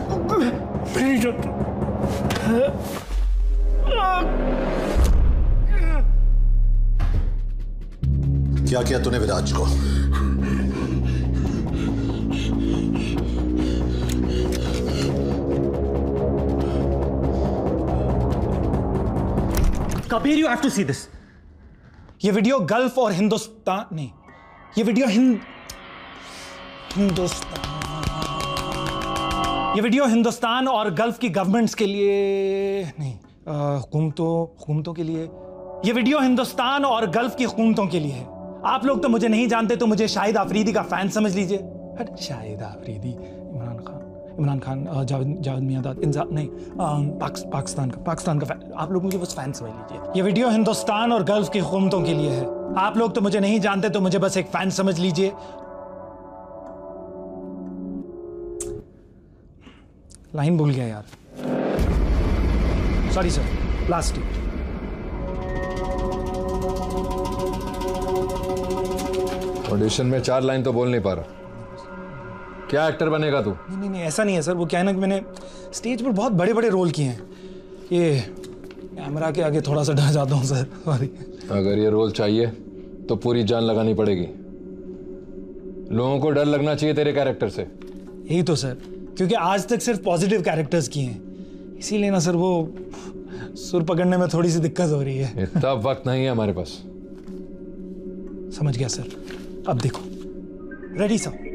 क्या किया तूने विराज को? Kabir, you have to see this. ये वीडियो गल्फ और हिंदुस्तान नहीं, ये वीडियो हिंदुस्तान और गल्फ की गवर्नमेंट्स के लिए नहीं, हुकूमतों के लिए। ये वीडियो हिंदुस्तान और गल्फ की हुकूमतों के लिए है। आप लोग तो मुझे नहीं जानते, तो मुझे शाहिद आफरीदी का फैन समझ लीजिए। शाहिद आफरीदी, इमरान खान, जावेद मियादाद, नहीं, पाकिस्तान का फैन। आप लोग मुझे बस फैन समझ लीजिए। ये वीडियो हिंदुस्तान और गल्फ की हुकूमतों के लिए है। आप लोग तो मुझे नहीं जानते, तो मुझे बस एक फैन समझ लीजिए। लाइन भूल गया यार, सॉरी सर। प्लास्टिक ऑडिशन में 4 लाइन तो बोल नहीं पा रहा। क्या एक्टर बनेगा तू? नहीं, ऐसा नहीं है सर। वो क्या है ना कि मैंने स्टेज पर बहुत बड़े बड़े रोल किए हैं। ये कैमरा के आगे थोड़ा सा डर जाता हूँ सर, सॉरी। अगर ये रोल चाहिए तो पूरी जान लगानी पड़ेगी। लोगों को डर लगना चाहिए तेरे कैरेक्टर से। यही तो सर, क्योंकि आज तक सिर्फ पॉजिटिव कैरेक्टर्स किए हैं, इसीलिए ना सर वो सुर पकड़ने में थोड़ी सी दिक्कत हो रही है। इतना वक्त नहीं है हमारे पास। समझ गया सर। अब देखो, रेडी सर।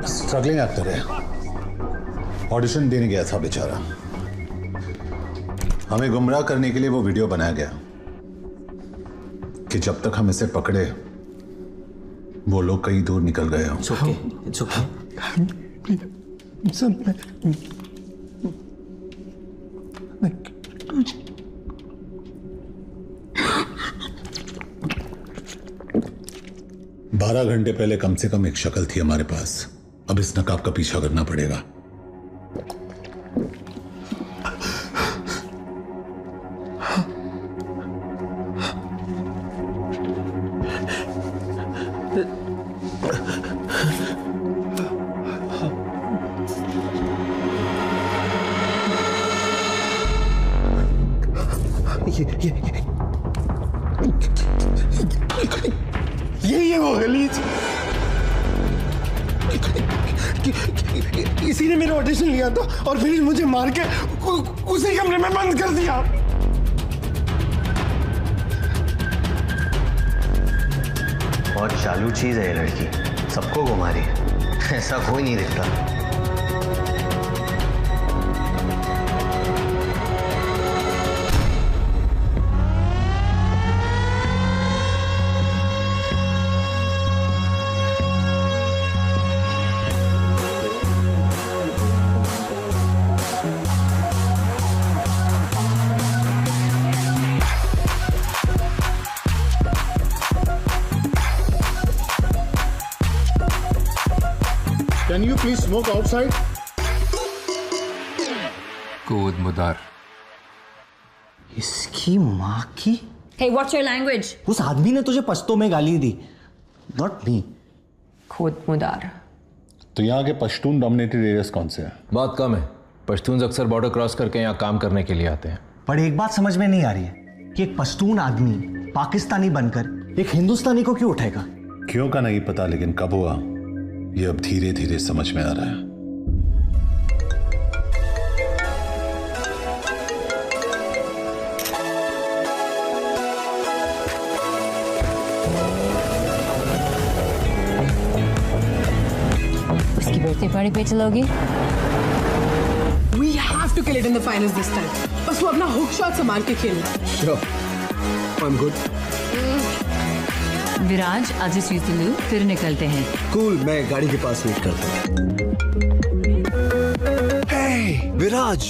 स्ट्रगलिंग एक्टर है, ऑडिशन देने गया था बेचारा। हमें गुमराह करने के लिए वो वीडियो बनाया गया कि जब तक हम इसे पकड़े वो लोग कहीं दूर निकल गए हों। It's okay. 12 घंटे पहले कम से कम एक शक्ल थी हमारे पास। अब इस नकाब का पीछा करना पड़ेगा। यही है वो गलीज। इसी ने मेरा ऑडिशन लिया था और फिर मुझे मार के उसी कमरे में बंद कर दिया। बहुत चालू चीज है ये लड़की, सबको घुमा रही है। ऐसा कोई नहीं दिखता। Can you please smoke outside? कूद मुदार। इसकी माँ की। Hey, what's your language? उस आदमी ने तुझे पश्तो में गाली दी, not me. खुद मुदार। तो यहाँ के पश्तून डोमिनेटेड एरियाज कौन से हैं? बात कम है। पश्तून अक्सर बॉर्डर क्रॉस करके यहाँ काम करने के लिए आते हैं। पर एक बात समझ में नहीं आ रही है कि एक पश्तून आदमी पाकिस्तानी बनकर एक हिंदुस्तानी को क्यों उठाएगा? क्यों का नहीं पता, लेकिन कब हुआ ये अब धीरे धीरे समझ में आ रहा है। उसकी बर्थडे पार्टी पे चलोगी? We have to kill it in the finals this time. बस वो अपना हुक शॉट संभाल के खेलना। Sure, I'm good. Viraj, I'll just use the loo, फिर निकलते हैं। Cool, मैं गाड़ी के पास वेट करता हूँ। Hey, Viraj,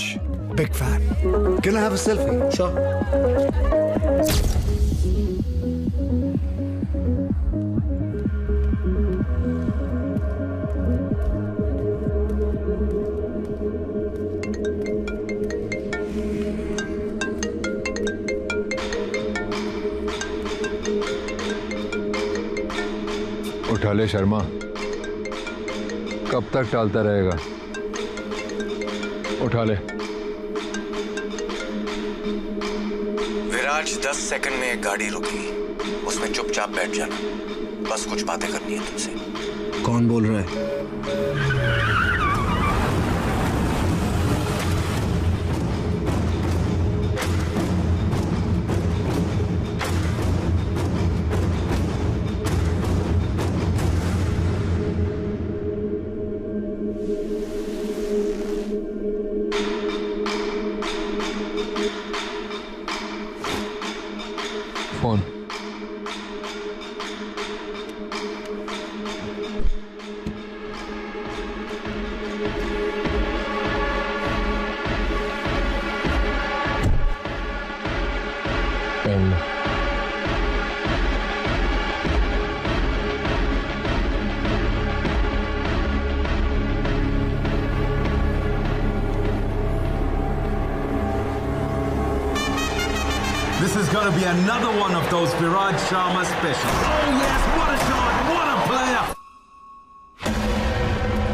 big fan. Can I have a selfie? Sure. उठा ले शर्मा, कब तक टालता रहेगा? उठा ले। विराज, 10 सेकंड में एक गाड़ी रुकी, उसमें चुपचाप बैठ जाना। बस कुछ बातें करनी है तुमसे। कौन बोल रहा है? Phone. Pen. This is going to be another one of those Viraj Sharma specials. Oh yes, what a shot, what a player!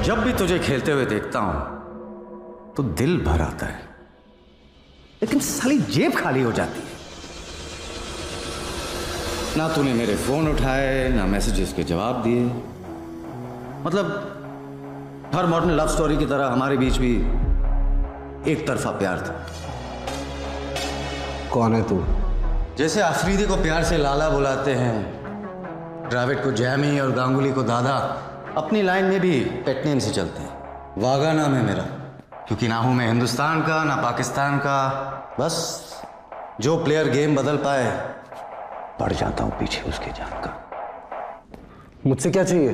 जब भी तुझे खेलते हुए देखता हूं तो दिल भर आता है, लेकिन साली जेब खाली हो जाती है। ना तूने मेरे फोन उठाए, ना मैसेजेस के जवाब दिए। मतलब हर मॉडर्न लव स्टोरी की तरह हमारे बीच भी एक तरफा प्यार था। कौन है तू? जैसे अफरीदी को प्यार से लाला बुलाते हैं, द्रविड़ को जैमी और गांगुली को दादा, अपनी लाइन में भी पेट नेम से चलते हैं। वागा नाम है मेरा, क्योंकि ना हूं मैं हिंदुस्तान का ना पाकिस्तान का। बस जो प्लेयर गेम बदल पाए, पड़ जाता हूं पीछे उसके जान का। मुझसे क्या चाहिए?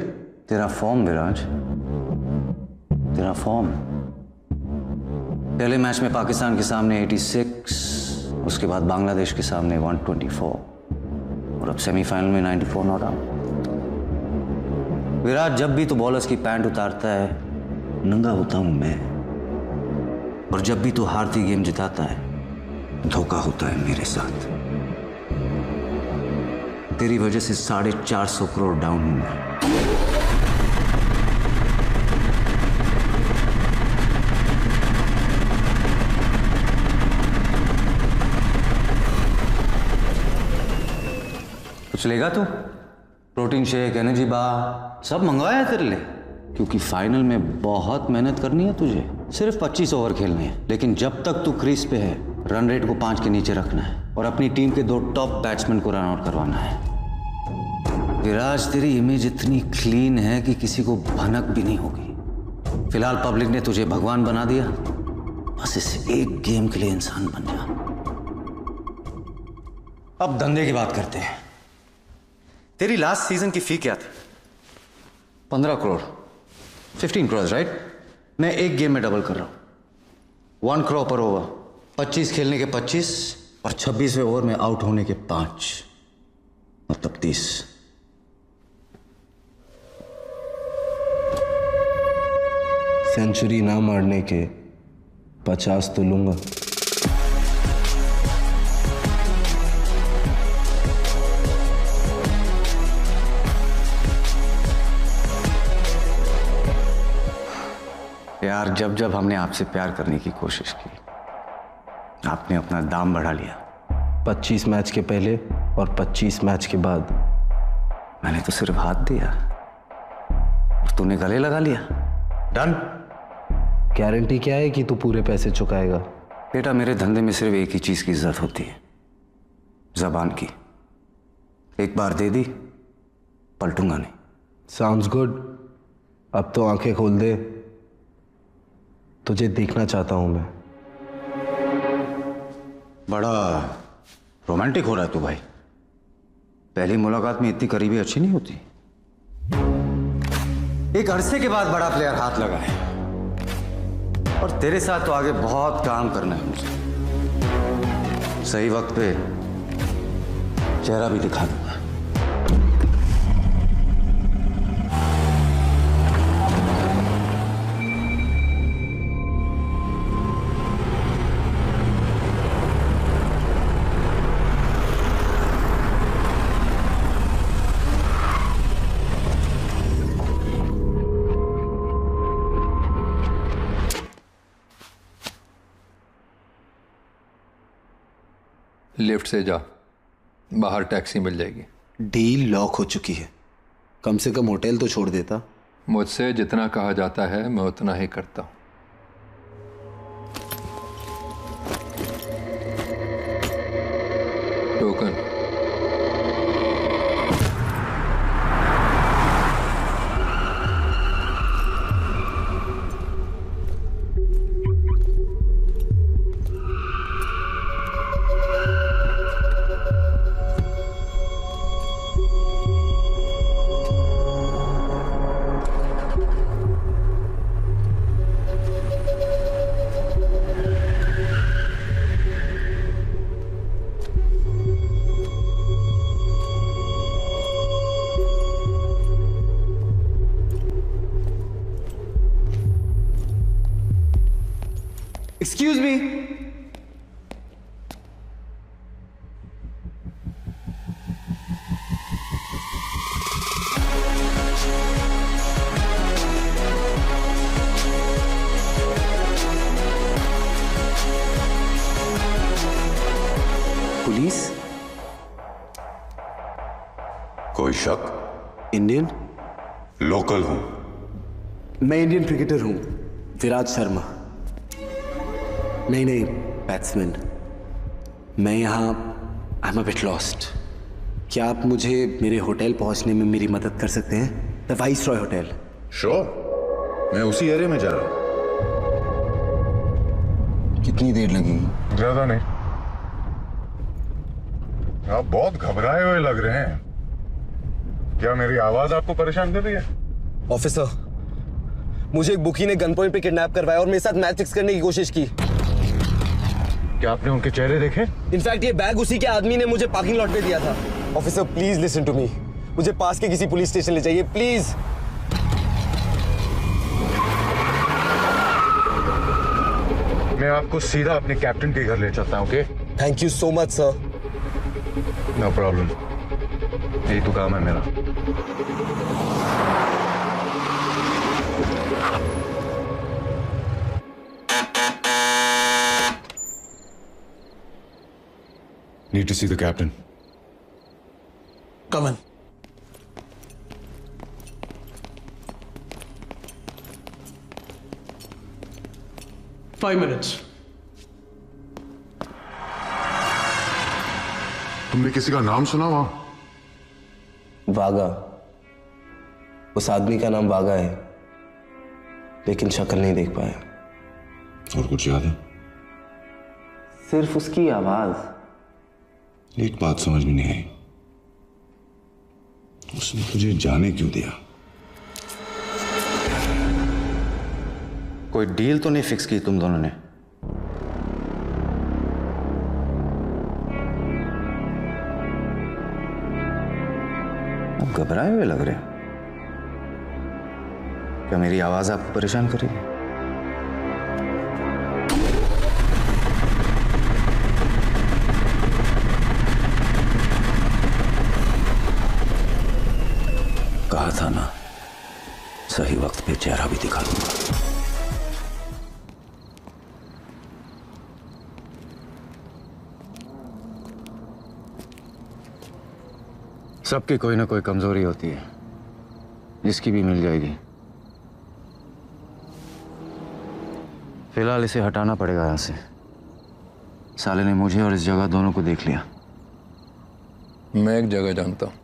तेरा फॉर्म विराज, तेरा फॉर्म। पहले मैच में पाकिस्तान के सामने 86, उसके बाद बांग्लादेश के सामने 124 और अब सेमीफाइनल में 94 नॉट आउट। विराट, जब भी तो बॉलर्स की पैंट उतारता है, नंगा होता हूं मैं, और जब भी तो हारती गेम जिताता है, धोखा होता है मेरे साथ। तेरी वजह से 450 करोड़ डाउन हूं मैं। कुछ लेगा तू? प्रोटीन शेक, एनर्जी बार सब मंगवाया तेरे लिए, क्योंकि फाइनल में बहुत मेहनत करनी है तुझे। सिर्फ 25 ओवर खेलने हैं, लेकिन जब तक तू क्रीज पे है, रन रेट को 5 के नीचे रखना है और अपनी टीम के 2 टॉप बैट्समैन को रन आउट करवाना है। विराज, तेरी इमेज इतनी क्लीन है कि किसी को भनक भी नहीं होगी। फिलहाल पब्लिक ने तुझे भगवान बना दिया, बस इस एक गेम के लिए इंसान बन जा। अब धंधे की बात करते हैं। तेरी लास्ट सीजन की फी क्या थी? 15 करोड़, 15 करोड़, राइट? मैं एक गेम में डबल कर रहा हूं, 1 करोड़ पर ओवर। 25 खेलने के 25 और 26वें ओवर में आउट होने के 5, मतलब 30। सेंचुरी ना मारने के 50 तो लूंगा। यार, जब जब हमने आपसे प्यार करने की कोशिश की, आपने अपना दाम बढ़ा लिया। 25 मैच के पहले और 25 मैच के बाद मैंने तो सिर्फ हाथ दिया और तूने गले लगा लिया। डन। गारंटी क्या है कि तू पूरे पैसे चुकाएगा? बेटा, मेरे धंधे में सिर्फ एक ही चीज की इज्जत होती है, जबान की। एक बार दे दी, पलटूंगा नहीं। Sounds good. अब तो आंखें खोल दे, तुझे देखना चाहता हूं मैं। बड़ा रोमांटिक हो रहा है तू भाई। पहली मुलाकात में इतनी करीबी अच्छी नहीं होती। एक अरसे के बाद बड़ा प्लेयर हाथ लगा है और तेरे साथ तो आगे बहुत काम करना है मुझे। सही वक्त पे चेहरा भी दिखा दूंगा। लिफ्ट से जा, बाहर टैक्सी मिल जाएगी। डील लॉक हो चुकी है, कम से कम होटल तो छोड़ देता। मुझसे जितना कहा जाता है मैं उतना ही करता हूं। टोकन। Excuse me. पुलिस? कोई शक? इंडियन? लोकल हूं। मैं इंडियन क्रिकेटर हूं, विराज शर्मा। नहीं, बैट्समैन। मैं यहाँ I am a bit lost. क्या आप मुझे मेरे होटल पहुंचने में मेरी मदद कर सकते हैं? The viceroy hotel. श्योर, मैं उसी एरिया में जा रहा हूँ। कितनी देर लगेगी? ज्यादा नहीं। आप बहुत घबराए हुए लग रहे हैं। क्या मेरी आवाज आपको परेशान कर रही है? ऑफिसर, मुझे एक बुकी ने गन पॉइंट पे किडनैप करवाया और मेरे साथ मैच फिक्स करने की कोशिश की। क्या आपने उनके चेहरे देखे? इनफैक्ट ये बैग उसी के आदमी ने मुझे पार्किंग लॉट पे दिया था। Officer, please listen to me. मुझे पास के किसी पुलिस स्टेशन ले जाइए, प्लीज। मैं आपको सीधा अपने कैप्टन के घर ले चलता हूँ, okay? Thank you so much sir. No problem, यही तो काम है मेरा। Need to see the captain. Come in. Five minutes. तुमने किसी का नाम सुना वहां? वागा, उस आदमी का नाम वागा है, लेकिन शक्ल नहीं देख पाया। और कुछ याद है? सिर्फ उसकी आवाज। एक बात समझ में नहीं आई, उसने तुझे जाने क्यों दिया? कोई डील तो नहीं फिक्स की तुम दोनों ने? आप घबराए हुए लग रहे हैं। क्या मेरी आवाज आपको परेशान करेगी? कहा था ना, सही वक्त पे चेहरा भी दिखा दूंगा। सबकी कोई ना कोई कमजोरी होती है, जिसकी भी मिल जाएगी। फिलहाल इसे हटाना पड़ेगा यहां से। साले ने मुझे और इस जगह दोनों को देख लिया। मैं एक जगह जानता हूं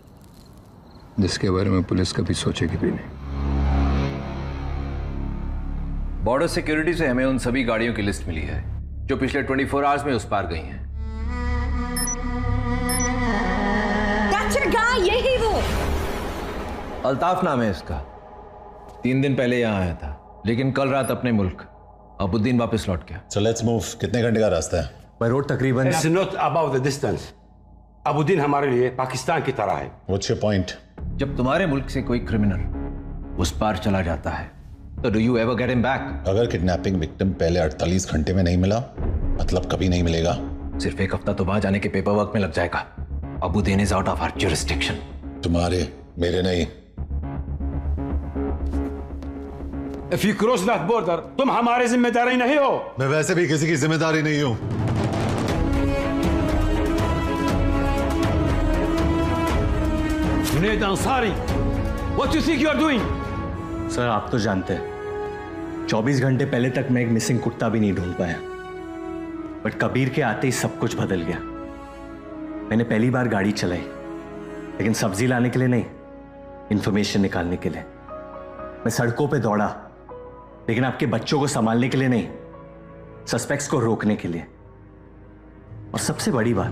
जिसके बारे में पुलिस कभी सोचेगी भी नहीं। बॉर्डर सिक्योरिटी से हमें उन सभी गाड़ियों की लिस्ट मिली है जो पिछले 24 आवर्स में उस पार गई हैं। यही वो अल्ताफ नाम है इसका। 3 दिन पहले यहां आया था, लेकिन कल रात अपने मुल्क अबुद्दीन वापस लौट गया। So let's move. कितने घंटे का रास्ता है? बाय रोड तकरीबन। It's not about the distance. अबुद्दीन हमारे लिए पाकिस्तान की तरह है। What's your point? जब तुम्हारे मुल्क से कोई क्रिमिनल उस पार चला जाता है तो do you ever get him back? अगर किडनैपिंग विक्टिम पहले 48 घंटे में नहीं मिला, मतलब कभी नहीं मिलेगा। सिर्फ एक हफ्ता तो वहां जाने के पेपर वर्क में लग जाएगा। Abuddin is out of our jurisdiction. तुम्हारे, मेरे नहीं। If you cross that border, तुम हमारे जिम्मेदारी नहीं हो। मैं वैसे भी किसी की जिम्मेदारी नहीं हूं। Junaid Ansari, what do you think you are doing? Sir, आप तो जानते हैं 24 घंटे पहले तक मैं एक मिसिंग कुत्ता भी नहीं ढूंढ पाया, बट कबीर के आते ही सब कुछ बदल गया। मैंने पहली बार गाड़ी चलाई, लेकिन सब्जी लाने के लिए नहीं, इंफॉर्मेशन निकालने के लिए। मैं सड़कों पे दौड़ा, लेकिन आपके बच्चों को संभालने के लिए नहीं, सस्पेक्ट्स को रोकने के लिए। और सबसे बड़ी बात,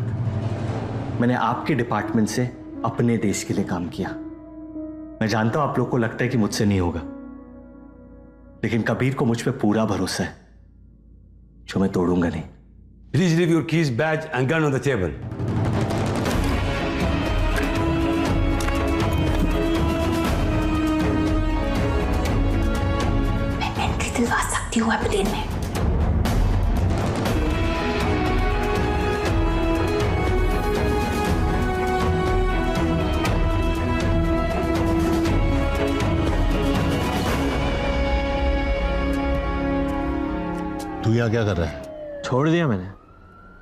मैंने आपके डिपार्टमेंट से अपने देश के लिए काम किया। मैं जानता हूं आप लोग को लगता है कि मुझसे नहीं होगा, लेकिन कबीर को मुझ पे पूरा भरोसा है, जो मैं तोड़ूंगा नहीं। Please leave your keys, badge and gun on the table. मैं एंट्री दिलवा सकती हूँ प्लेन में। तू यहाँ क्या कर रहा है? छोड़ दिया मैंने,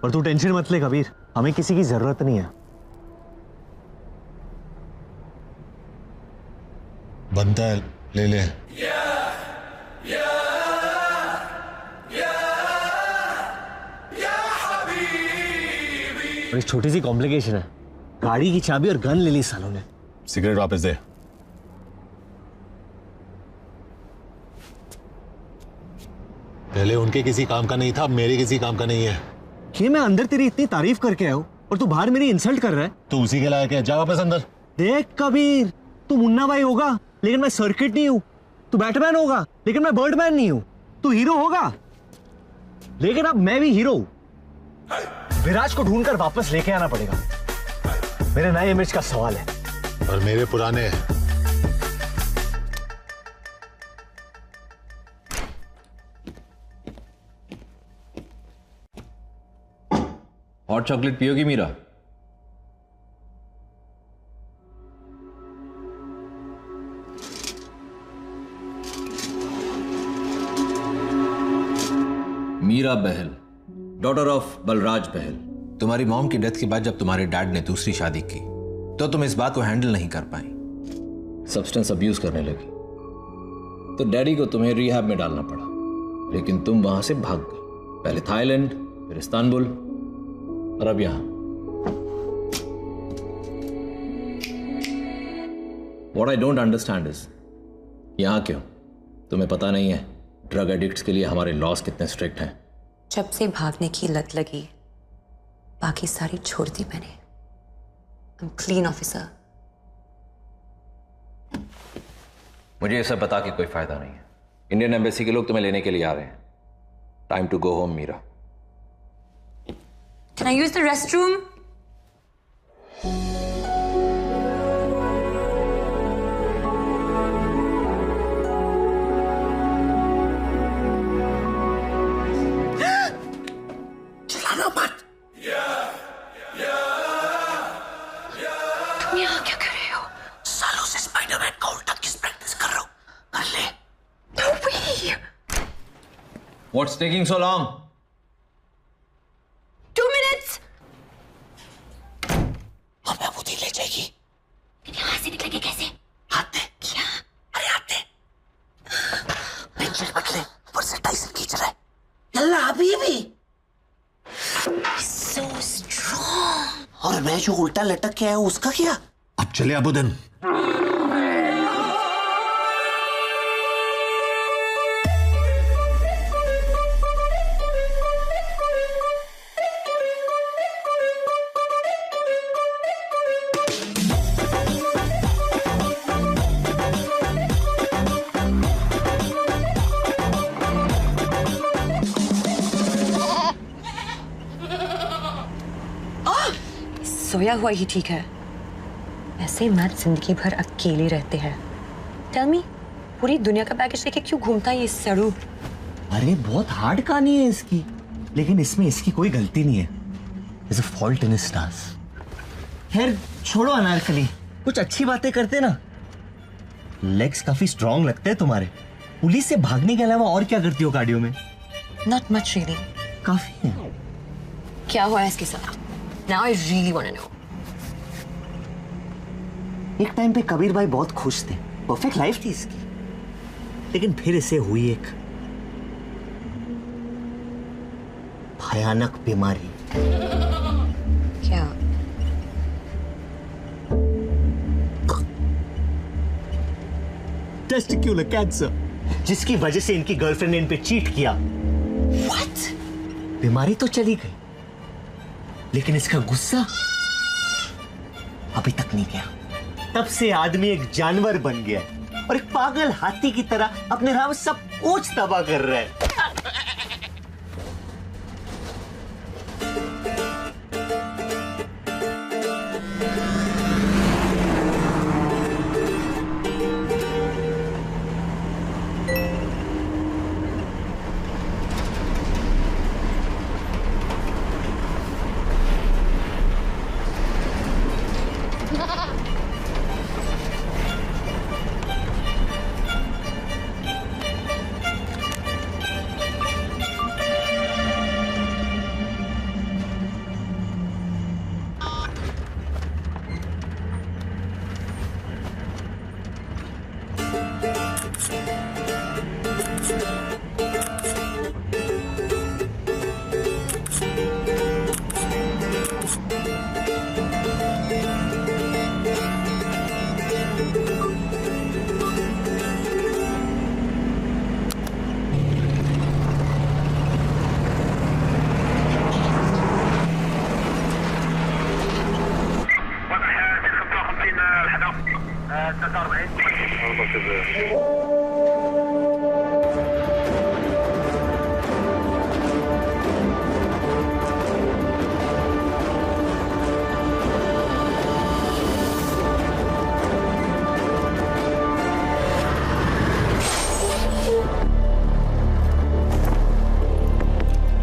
और तू टेंशन मत ले कबीर, हमें किसी की जरूरत नहीं है। बनता है, ले ले। और एक छोटी सी कॉम्प्लिकेशन है, गाड़ी की चाबी और गन ले ली सालों ने। सिगरेट वापस दे। पहले उनके किसी काम का नहीं था, अब मेरे किसी काम का नहीं है। ये मैं अंदर तेरी इतनी तारीफ करके आया हूं और तू बाहर मेरी इंसल्ट कर रहा है। तू उसी के लायक है, जा वापस अंदर। देख कबीर, तू मुन्ना भाई होगा लेकिन मैं सर्किट नहीं हूं, तू बैटमैन होगा लेकिन मैं बर्डमैन नहीं हूं, तू हीरो होगा लेकिन अब मैं भी हीरो हूं। विराज को ढूंढकर वापस लेके आना पड़ेगा, मेरे नए इमेज का सवाल है। और मेरे पुराने। हॉट चॉकलेट पियोगी मीरा? Meera Bahl, daughter of Balraj Bahl. तुम्हारी मॉम की डेथ के बाद जब तुम्हारे डैड ने दूसरी शादी की तो तुम इस बात को हैंडल नहीं कर पाई, सब्सटेंस अब्यूज करने लगी, तो डैडी को तुम्हें रिहैब में डालना पड़ा, लेकिन तुम वहां से भाग गई। पहले थाईलैंड, फिर इस्तांबुल और अब यहां। What I don't understand is, यहाँ क्यों? तुम्हें पता नहीं है ड्रग एडिक्ट्स के लिए हमारे लॉस कितने स्ट्रिक्ट हैं? जब से भागने की लत लगी, बाकी सारी छोड़ दी मैंने। I'm clean officer. मुझे ये सब बता के कोई फायदा नहीं है। इंडियन एम्बेसी के लोग तुम्हें लेने के लिए आ रहे हैं। Time to go home, Meera. Can I use the restroom? चिल्लाना मत। तुम यहाँ क्या कर रहे हो? सालों से स्पाइडरमैन का उल्टा किस प्रैक्टिस कर रहा हूँ। कर ले। No way! What's taking so long? 2 minutes. हमें अबूदी ले जाएगी। यहाँ से निकलेंगे कैसे? हाथ दे। क्या? अरे हाथ दे। पेंसिल मत ले, ऊपर से टाइसन खींच रहा है। यल्ला अभी भी। So strong. और मैं जो उल्टा लटक के आया हूँ उसका क्या? अब चले अबूदिन। सोया हुआ ही ठीक है। ऐसे मत जिंदगी भर अकेले रहते हैं। टेल मी, पूरी दुनिया का पैकेज लेके क्यों घूमता है ये सड़ू? अरे बहुत हार्ड कहानी है इसकी, लेकिन इसमें इसकी कोई गलती नहीं है। There's a fault in his stars. खैर छोड़ो अनारकली, कुछ अच्छी बातें करते ना। लेग्स काफी स्ट्रॉन्ग लगते हैं तुम्हारे। पुलिस से भागने के अलावा और क्या करती हो कार्डियो में? Not much really. काफी है। क्या हुआ है इसके साथ? Now I really want to know. एक टाइम पे कबीर भाई बहुत खुश थे, परफेक्ट लाइफ थी इसकी, लेकिन फिर इसे हुई एक भयानक बीमारी। क्या? टेस्टिक्युलर कैंसर, जिसकी वजह से इनकी गर्लफ्रेंड ने इन पे चीट किया। What? बीमारी तो चली गई, लेकिन इसका गुस्सा अभी तक नहीं गया। तब से आदमी एक जानवर बन गया और एक पागल हाथी की तरह अपने राह में सब कुछ तबाह कर रहा है।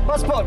Passport.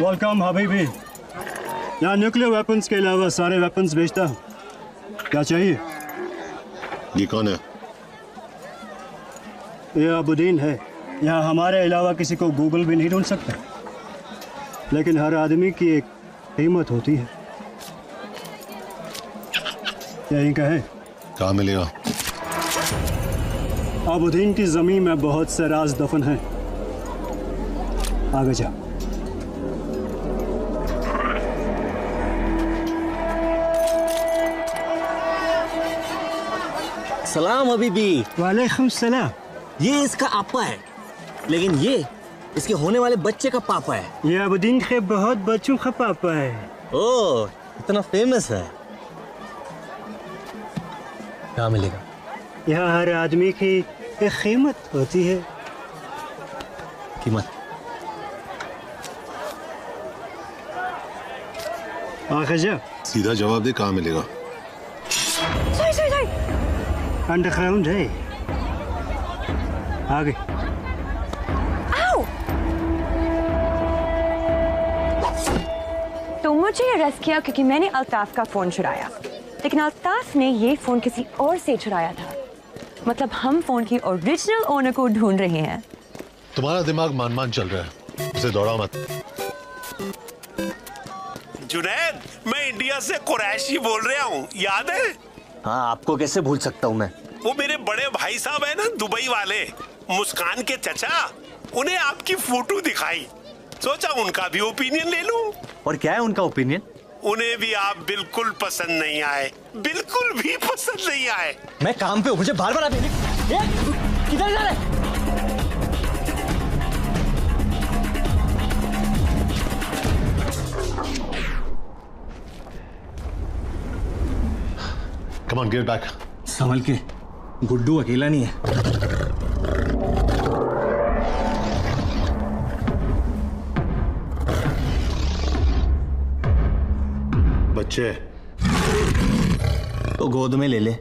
वेलकम हबीबी। यहाँ न्यूक्लियर वेपन्स के अलावा सारे वेपन्स बेचता हूँ। क्या चाहिए? ये कौन है? ये अबुद्दीन है। यहाँ हमारे अलावा किसी को गूगल भी नहीं ढूंढ सकता, लेकिन हर आदमी की एक कीमत होती है। यही कहे। कहाँ मिलेगा? अबुद्दीन की जमीन में बहुत से राज दफन हैं। आगे जा। सलाम हबीबी। वालेकुम सलाम। ये इसका आपा है, लेकिन ये इसके होने वाले बच्चे का पापा है। ये अबुद्दीन के बहुत बच्चों का पापा है। ओह, इतना फेमस है। क्या मिलेगा? यहाँ हर आदमी की एक कीमत होती है। कीमत? आगे जा। सीधा जवाब दे, कहाँ मिलेगा? अंडरग्राउंड है। आगे। तो मुझे अरेस्ट किया क्योंकि मैंने अल्ताफ का फोन चुराया, लेकिन अल्ताफ ने ये फोन किसी और से चुराया था। मतलब हम फोन की ओरिजिनल ओनर को ढूंढ रहे हैं। तुम्हारा दिमाग मान चल रहा है, उसे दौड़ा मत। जुनैद, मैं इंडिया से कुरैशी बोल रहा हूँ, याद है? हाँ, आपको कैसे भूल सकता हूँ मैं। वो मेरे बड़े भाई साहब है ना, दुबई वाले, मुस्कान के चचा, उन्हें आपकी फोटो दिखाई, सोचा उनका भी ओपिनियन ले लूं। और क्या है उनका ओपिनियन? उन्हें भी आप बिल्कुल पसंद नहीं आए, बिल्कुल भी पसंद नहीं आए। मैं काम पे हूँ, मुझे बार बार आप किधर जा रहे? Come on, get back. संभल के, गुड्डू अकेला नहीं है। बच्चे तो गोद में ले ले।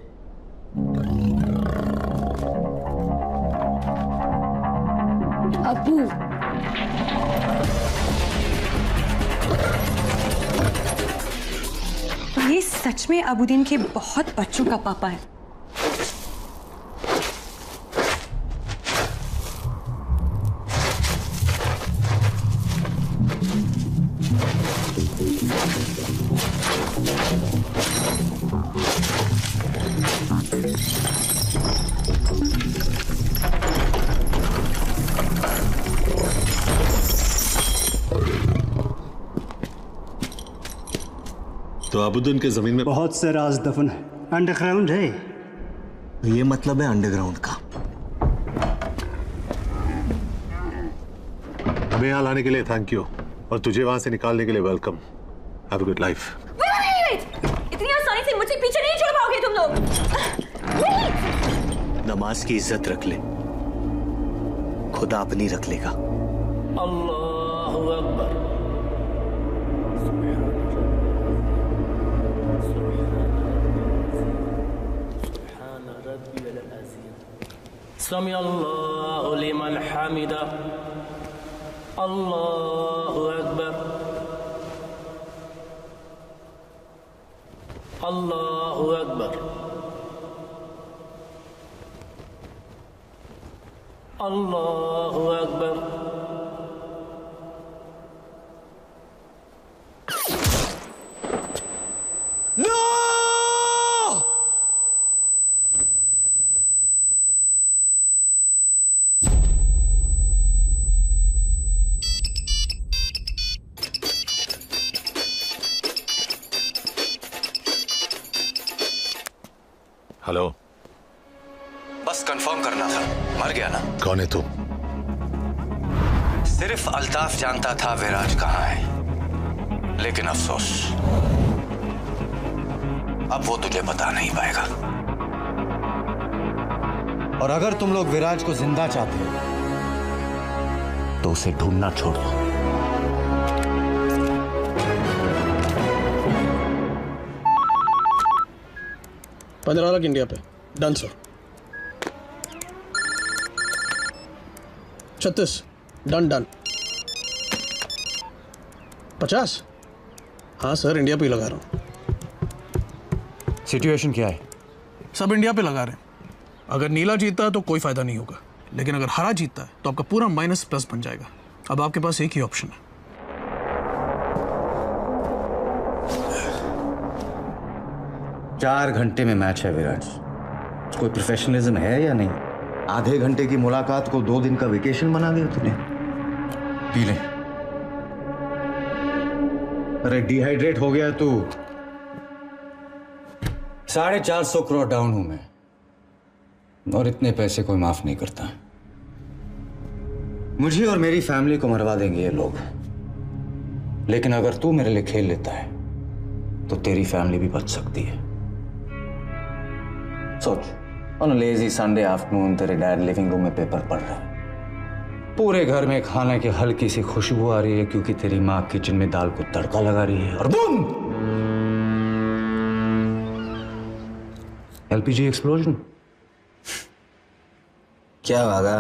अबू, ये सच में अबुद्दीन के बहुत बच्चों का पापा है। तो अबुद्दीन के जमीन में बहुत से राज दफन है। अंडरग्राउंड है। ये मतलब है अंडरग्राउंड का। हमें यहाँ लाने के लिए थैंक यू, और तुझे वहां से निकालने के लिए welcome. Have a good life. इतनी आसानी से मुझे पीछे नहीं छोड़ पाओगे तुम लोग। नमाज की इज्जत रख ले, खुदा अपनी रख लेगा। अल्लाहु अकबर। समी अल्लाहु लिमन हमिदा। अल्लाहु अकबर। अल्लाहु अकबर। अल्लाहु अकबर। नो! हेलो। बस कंफर्म करना था, मर गया ना? कौन है तू? सिर्फ अल्ताफ जानता था विराज कहाँ है, लेकिन अफसोस अब वो तुझे बता नहीं पाएगा। और अगर तुम लोग विराज को जिंदा चाहते हो तो उसे ढूंढना छोड़ो। $15 इंडिया पे। Done sir. 36 डन। 50। हाँ सर, इंडिया पे ही लगा रहा हूँ। सिचुएशन क्या है? सब इंडिया पे लगा रहे हैं। अगर नीला जीतता है तो कोई फायदा नहीं होगा, लेकिन अगर हरा जीतता है तो आपका पूरा माइनस प्लस बन जाएगा। अब आपके पास एक ही ऑप्शन है। चार घंटे में मैच है विराज। कोई प्रोफेशनलिज्म है या नहीं? आधे घंटे की मुलाकात को 2 दिन का वेकेशन बना दिया तूने। पी ले। अरे डिहाइड्रेट हो गया तू। 450 करोड़ डाउन हूं मैं, और इतने पैसे कोई माफ नहीं करता। मुझे और मेरी फैमिली को मरवा देंगे ये लोग, लेकिन अगर तू मेरे लिए खेल लेता है तो तेरी फैमिली भी बच सकती है। सोच, on a lazy Sunday afternoon तेरे डैड लिविंग रूम में पेपर पढ़ रहा है। पूरे घर में खाने की हल्की सी खुशबू आ रही है क्योंकि तेरी माँ किचन में दाल को तड़का लगा रही है, और बूम, एलपीजी एक्सप्लोजन। क्या वागा,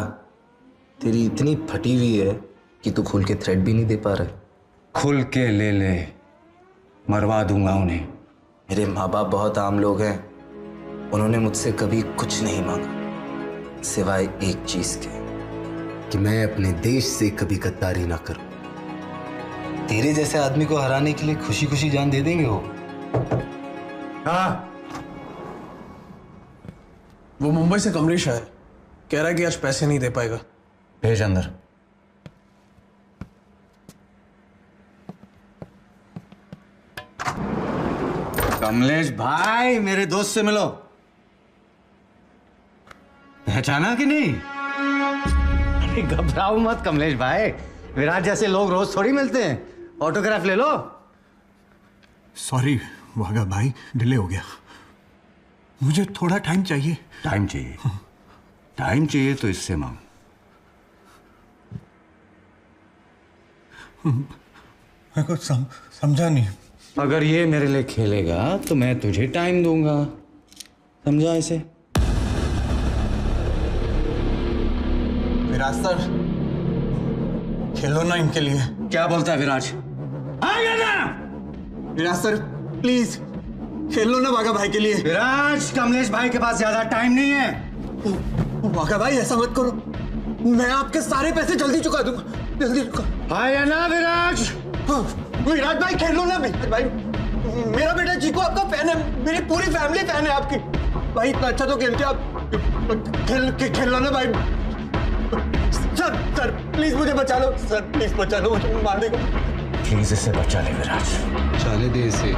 तेरी इतनी फटी हुई है कि तू खुल के थ्रेड भी नहीं दे पा रहा। खुल के ले ले, मरवा दूंगा उन्हें। मेरे माँ बाप बहुत आम लोग हैं, उन्होंने मुझसे कभी कुछ नहीं मांगा सिवाय एक चीज के, कि मैं अपने देश से कभी गद्दारी ना करूं। तेरे जैसे आदमी को हराने के लिए खुशी खुशी जान दे देंगे वो। हाँ, वो मुंबई से कमलेश आया, कह रहा है कि आज पैसे नहीं दे पाएगा। भेज अंदर। कमलेश भाई, मेरे दोस्त से मिलो। पहचाना कि नहीं? अरे घबराओ मत कमलेश भाई, विराट जैसे लोग रोज थोड़ी मिलते हैं। ऑटोग्राफ ले लो। सॉरी वागा भाई, डिले हो गया। मुझे थोड़ा टाइम चाहिए। टाइम चाहिए? टाइम चाहिए तो इससे मांग। मैं कुछ समझा नहीं। अगर ये मेरे लिए खेलेगा तो मैं तुझे टाइम दूंगा, समझा इसे? विराज सर, खेलो ना इनके लिए। क्या बोलता है विराज? विराज सर प्लीज खेलो ना वागा भाई के लिए। विराज, कमलेश भाई के पास ज्यादा टाइम नहीं है। वागा भाई ऐसा मत करो, मैं आपके सारे पैसे जल्दी चुका दूंगा, जल्दी चुका। हाँ या ना विराज? हाँ, विराज भाई खेलो ना। विराज भाई, मेरा बेटा चीकू आपका फैन है, मेरी पूरी फैमिली फैन है आपकी। भाई इतना अच्छा तो खेलते आप, खेलो ना भाई। सर प्लीज मुझे बचा लो, सर प्लीज बचा लो, मुझे मार देगा। प्लीज इसे बचा ले विराज, चाले दे इसे।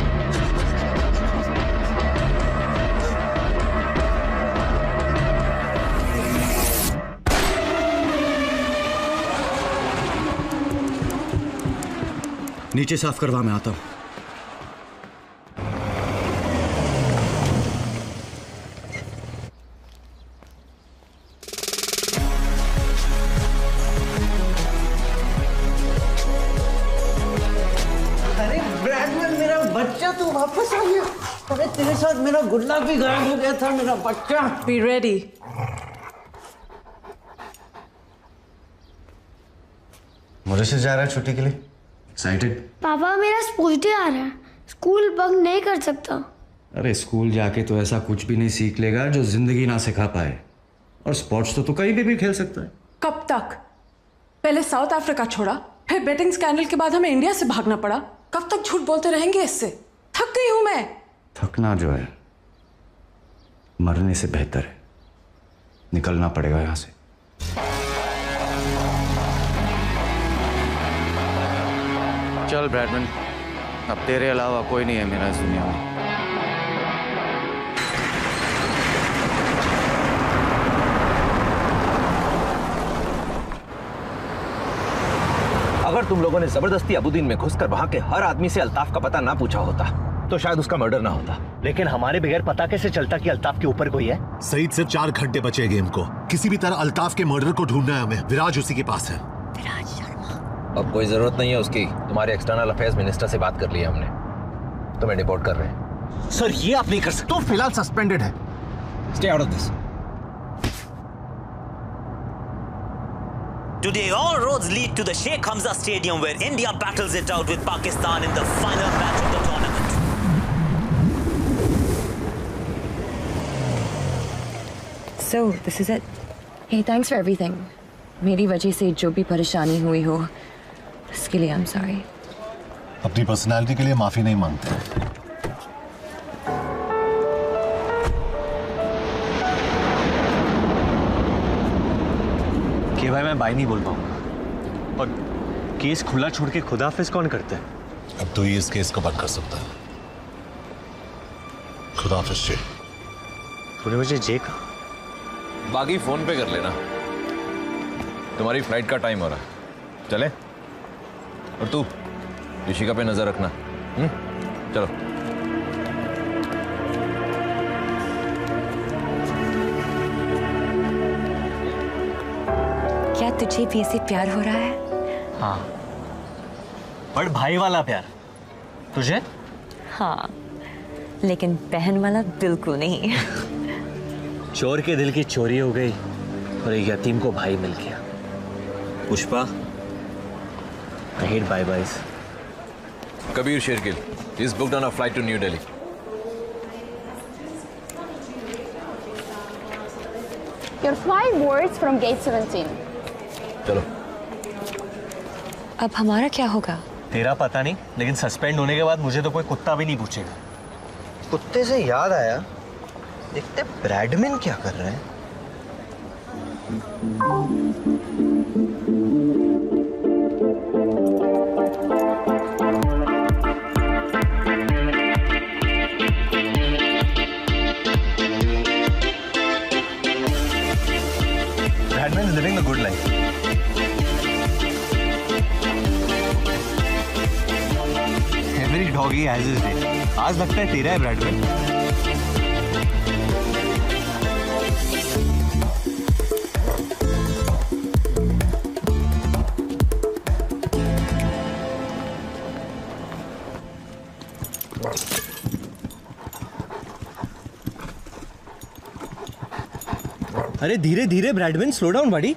नीचे साफ करवा, मैं आता हूं। अरे ब्रैडमैन, मेरा बच्चा तू वापस आ गया। अरे तेरे साथ मेरा गुल्ला भी गायब हो गया था, मेरा बच्चा। Be ready. मॉरिशस जा रहा है छुट्टी के लिए? एक्साइटेड? पापा, मेरा स्पोर्ट्स डे आ रहा है, स्कूल बंक नहीं कर सकता। अरे स्कूल जाके तो ऐसा कुछ भी नहीं सीख लेगा जो जिंदगी ना सिखा पाए, और स्पोर्ट्स तो तू कहीं भी खेल सकता है। कब तक? पहले साउथ अफ्रीका छोड़ा, फिर बेटिंग स्कैंडल के बाद हमें इंडिया से भागना पड़ा। कब तक झूठ बोलते रहेंगे? इससे थक गई हूं मैं। थकना जो है मरने से बेहतर है। निकलना पड़ेगा यहां से। चल ब्रैडमैन, अब तेरे अलावा कोई नहीं है मेरा इस दुनिया में। अगर तुम लोगों ने जबरदस्ती अबुद्दीन में घुसकर वहां के हर आदमी से अल्ताफ का पता ना पूछा होता तो शायद उसका मर्डर ना होता। लेकिन हमारे बगैर पता कैसे चलता कि अल्ताफ के ऊपर कोई है? सईद, सिर्फ 4 घंटे बचे गेम को। किसी भी तरह अल्ताफ के मर्डर को ढूंढना है हमें। विराज उसी के पास है। विराज शर्मा। अब कोई जरूरत नहीं है उसकी। तुम्हारे एक्सटर्नल अफेयर्स मिनिस्टर से बात कर ली हमने, तुम्हें डिपोर्ट कर रहे हैं। सर ये आप नहीं कर सकते। तो फिलहाल सस्पेंडेड है। Stay out of this. Today, all roads lead to the Sheikh Hamza Stadium, where India battles it out with Pakistan in the final match of the tournament. So, this is it. Hey, thanks for everything. मेरी वजह से जो भी परेशानी हुई हो, उसके लिए I'm sorry. अपनी पर्सनालिटी के लिए माफी नहीं मांगते। कि भाई मैं बाय नहीं बोल पाऊंगा, और केस खुला छोड़ के खुदाफिज कौन करता है? अब तो ही इस केस को बंद कर सकता है। खुदाफिज जी। तूने मुझे जे कहा? बाकी फोन पे कर लेना। तुम्हारी फ्लाइट का टाइम हो रहा है, चले? और तू ऋषिका पे नजर रखना। चलो। क्या तुझे भी ऐसे प्यार हो रहा है? हाँ, बड़ भाई वाला प्यार। तुझे? हाँ, लेकिन बहन वाला बिल्कुल नहीं। चोर के दिल की चोरी हो गई और एक यतीम को भाई मिल गया। Pushpa, I hate bye-byes. Kabir Shergill is booked on a flight to New Delhi. Your flight boards from gate 17. चलो। अब हमारा क्या होगा? तेरा पता नहीं, लेकिन सस्पेंड होने के बाद मुझे तो कोई कुत्ता भी नहीं पूछेगा। कुत्ते से याद आया, देखते ब्रैडमैन क्या कर रहे हैं। Bradman is living a good life. Every doggy has his day. आज लगता है तेरा है ब्रैडमैन। अरे धीरे धीरे ब्रैडमैन, स्लो डाउन बड़ी।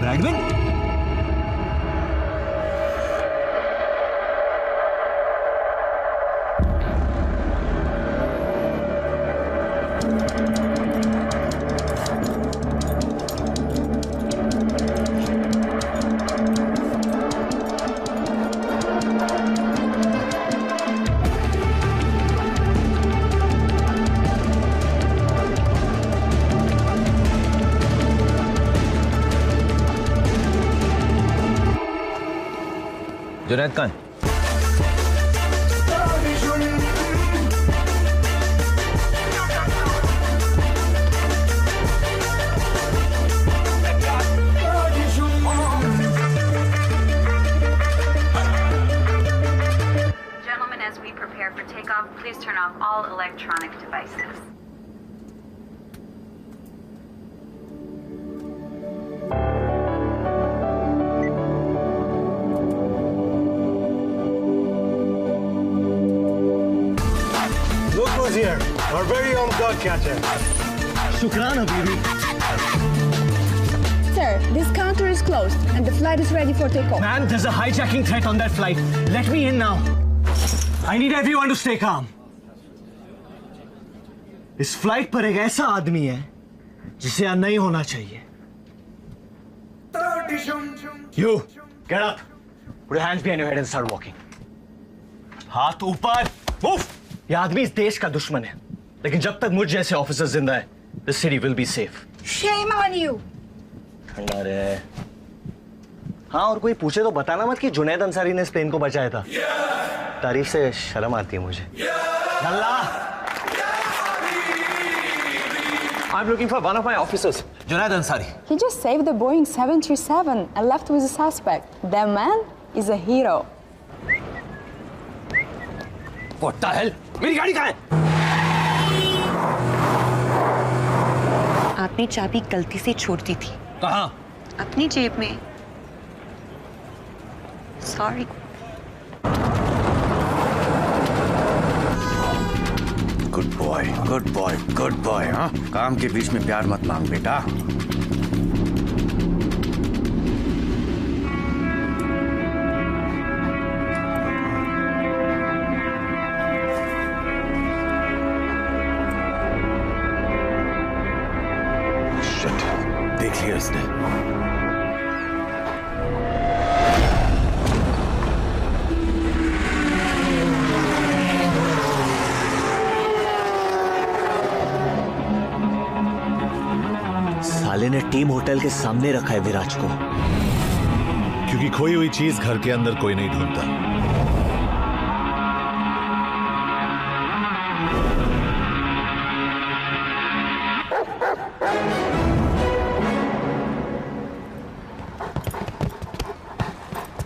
ब्रैडमैन, जुनैद कहाँ है? Gentlemen, as we prepare for takeoff, please turn off all electronic devices. Here, our very own dog catcher. शुक्राना बीवी। Sir, this counter is closed and the flight is ready for takeoff. Man, there's a hijacking threat on that flight. Let me in now. I need everyone to stay calm. इस flight पर एक ऐसा आदमी है जिसे यहाँ नहीं होना चाहिए। You, get up. Put your hands behind your head and start walking. हाथ ऊपर, move. ये आदमी इस देश का दुश्मन है, लेकिन जब तक मुझ जैसे ऑफिसर जिंदा है, this city will be safe. Shame on you. ठंडा रहे। हाँ, और कोई पूछे तो बताना मत कि जुनैद अंसारी ने स्पेन को बचाया था। तारीफ से शर्म आती है मुझे। अल्लाह। I'm looking for one of my officers, Junaid Ansari. He just saved the Boeing 737 and left with a suspect. That man is a hero. What the hell? मेरी गाड़ी कहाँ है? आपने चाबी गलती से छोड़ दी थी। कहाँ? अपनी जेब में। Sorry. Good boy, good boy, good boy. हाँ, काम के बीच में प्यार मत मांग बेटा। शिट, देख लिया इसने। साले ने टीम होटल के सामने रखा है विराज को, क्योंकि खोई हुई चीज घर के अंदर कोई नहीं ढूंढता।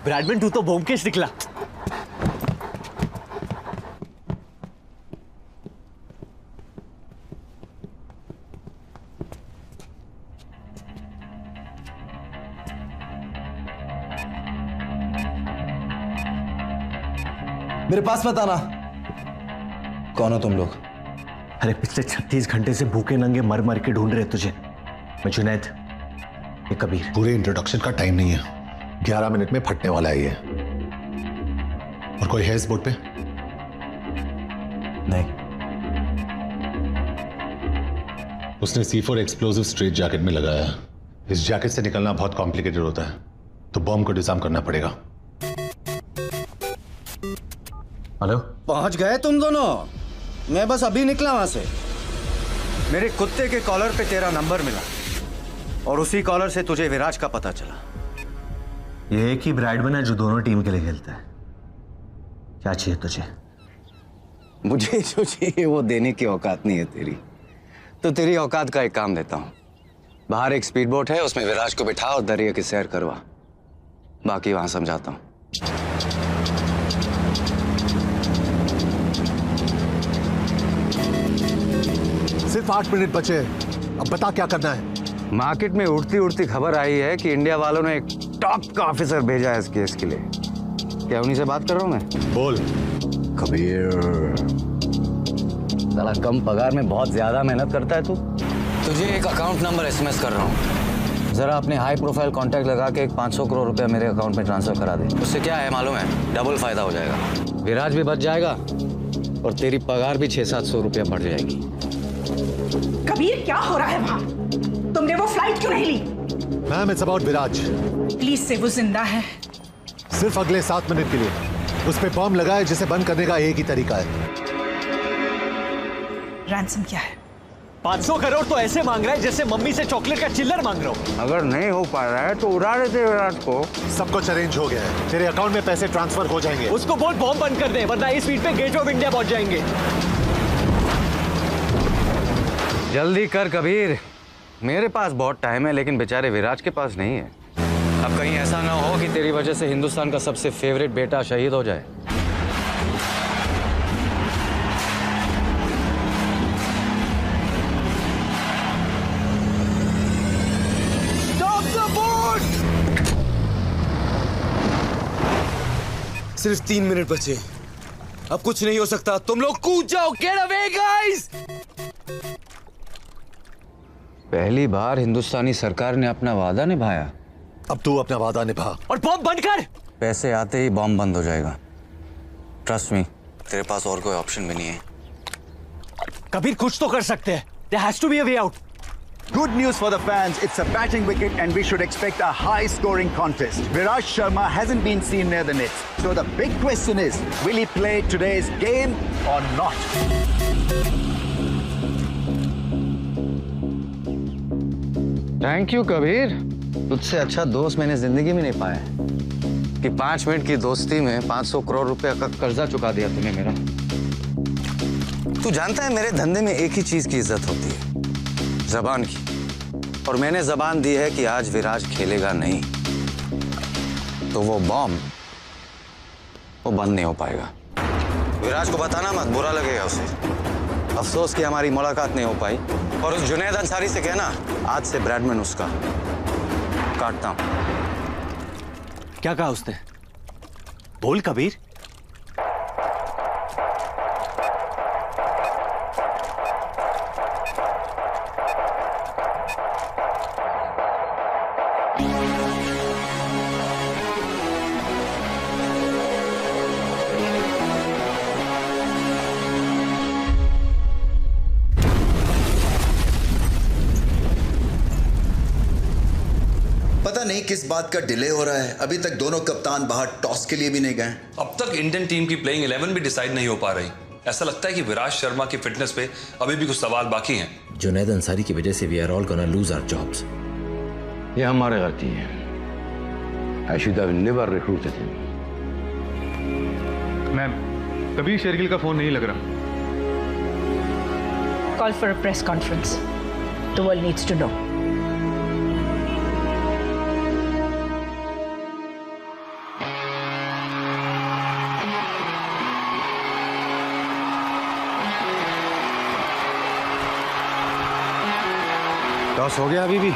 ब्रैडमैन तू तो ब्योमकेश निकला। मेरे पास मत आना। कौन हो तुम लोग? अरे पिछले 36 घंटे से भूखे नंगे मर मर के ढूंढ रहे तुझे। मैं जुनैद, ये कबीर। पूरे इंट्रोडक्शन का टाइम नहीं है, 11 मिनट में फटने वाला है ये। और कोई है इस बोट पे? नहीं। उसने C4 एक्सप्लोसिव स्ट्रेट जैकेट में लगाया। इस जैकेट से निकलना बहुत कॉम्प्लिकेटेड होता है, तो बॉम्ब को डिजाइन करना पड़ेगा। हेलो, पहुंच गए तुम दोनों? मैं बस अभी निकला वहां से। मेरे कुत्ते के कॉलर पे तेरा नंबर मिला और उसी कॉलर से तुझे विराज का पता चला। ये एक ही ब्रैडमैन है जो दोनों टीम के लिए खेलता है। क्या चाहिए तुझे? मुझे जो चाहिए वो देने की औकात नहीं है तेरी। तो तेरी औकात का एक काम देता हूं। बाहर एक स्पीड बोट है, उसमें विराज को बिठा और दरिया की सैर करवा। बाकी वहां समझाता हूं। सिर्फ 8 मिनट बचे, अब बता क्या करना है? मार्केट में उड़ती उड़ती खबर आई है कि इंडिया वालों ने एक टॉप का ऑफिसर भेजा है इस केस के लिए। क्या उन्हीं से बात कर रहा हूं मैं? बोल। कबीर, साला कम पगार में बहुत ज्यादा मेहनत करता है तू। तुझे एक अकाउंट नंबर SMS कर रहा हूँ, जरा अपने हाई प्रोफाइल कॉन्टैक्ट लगा के एक 500 करोड़ रुपया मेरे अकाउंट में ट्रांसफर करा दे। उससे क्या है मालूम है? डबल फायदा हो जाएगा। विराज भी बच जाएगा और तेरी पगार भी 600-700 रुपया बढ़ जाएगी। कबीर, क्या हो रहा है वहाँ? तुमने वो फ्लाइट क्यों नहीं ली? Ma'am, it's about Viraj. Please say, वो जिंदा है। सिर्फ अगले 7 मिनट के लिए। उस पे बॉम्ब लगा है जिसे बंद करने का एक ही तरीका है। रैंसम क्या है? 500 करोड़ तो ऐसे मांग रहा है जैसे मम्मी से चॉकलेट का चिल्लर मांग रहा हूँ। अगर नहीं हो पा रहा है तो उड़ा देते विराज को। सब कुछ अरेंज हो गया है, तेरे अकाउंट में पैसे ट्रांसफर हो जाएंगे। उसको बोल बॉम्ब बंद कर दे, वरना इस स्पीड पे गेट ऑफ इंडिया पहुंच जाएंगे। जल्दी कर कबीर, मेरे पास बहुत टाइम है, लेकिन बेचारे विराज के पास नहीं है। अब कहीं ऐसा ना हो कि तेरी वजह से हिंदुस्तान का सबसे फेवरेट बेटा शहीद हो जाए। सिर्फ 3 मिनट बचे, अब कुछ नहीं हो सकता। तुम लोग कूद जाओ। Get away guys. पहली बार हिंदुस्तानी सरकार ने अपना वादा निभाया। अब तू अपना वादा निभा और बॉम्ब बंद कर। पैसे आते ही बॉम्ब बंद हो जाएगा। ट्रस्ट मी, तेरे पास और कोई ऑप्शन भी नहीं है। कबीर, कुछ तो कर सकते हैं। There has to be a way out. Good news for the fans, it's a batting wicket and we should expect a high-scoring contest. Viraj Sharma hasn't been seen near the nets. So the big question is, will he play today's game or not? Thank you Kabir, तुझसे अच्छा दोस्त मैंने जिंदगी में नहीं पाया कि 5 minute की दोस्ती में 500 करोड़ रुपए का कर्जा चुका दिया तूने मेरा। तू जानता है मेरे धंधे में एक ही चीज की इज्जत होती है, जबान की, और मैंने जबान दी है कि आज विराज खेलेगा नहीं, तो वो बॉम्ब वो बंद नहीं हो पाएगा। विराज को बताना मत, बुरा लगेगा उसे। अफसोस कि हमारी मुलाकात नहीं हो पाई। और उस जुनैद अंसारी से कहना आज से ब्रैडमैन उसका काटता हूं। क्या कहा उसने? बोल कबीर। पता नहीं किस बात का डिले हो रहा है। अभी तक दोनों कप्तान बाहर टॉस के लिए भी नहीं गए। अब तक इंडियन टीम की प्लेइंग 11 भी डिसाइड नहीं हो पा रही। ऐसा लगता है कि विराज शर्मा की फिटनेस पे अभी भी कुछ सवाल बाकी हैं। जुनैद अंसारी की वजह से we are all gonna lose our jobs. ये हमारी गलती है। I should have never recruited him. Ma'am, कभी शेरगिल का फोन नहीं लग रहा। Call for a press conference. The world needs to know. Toss हो गया अभी भी?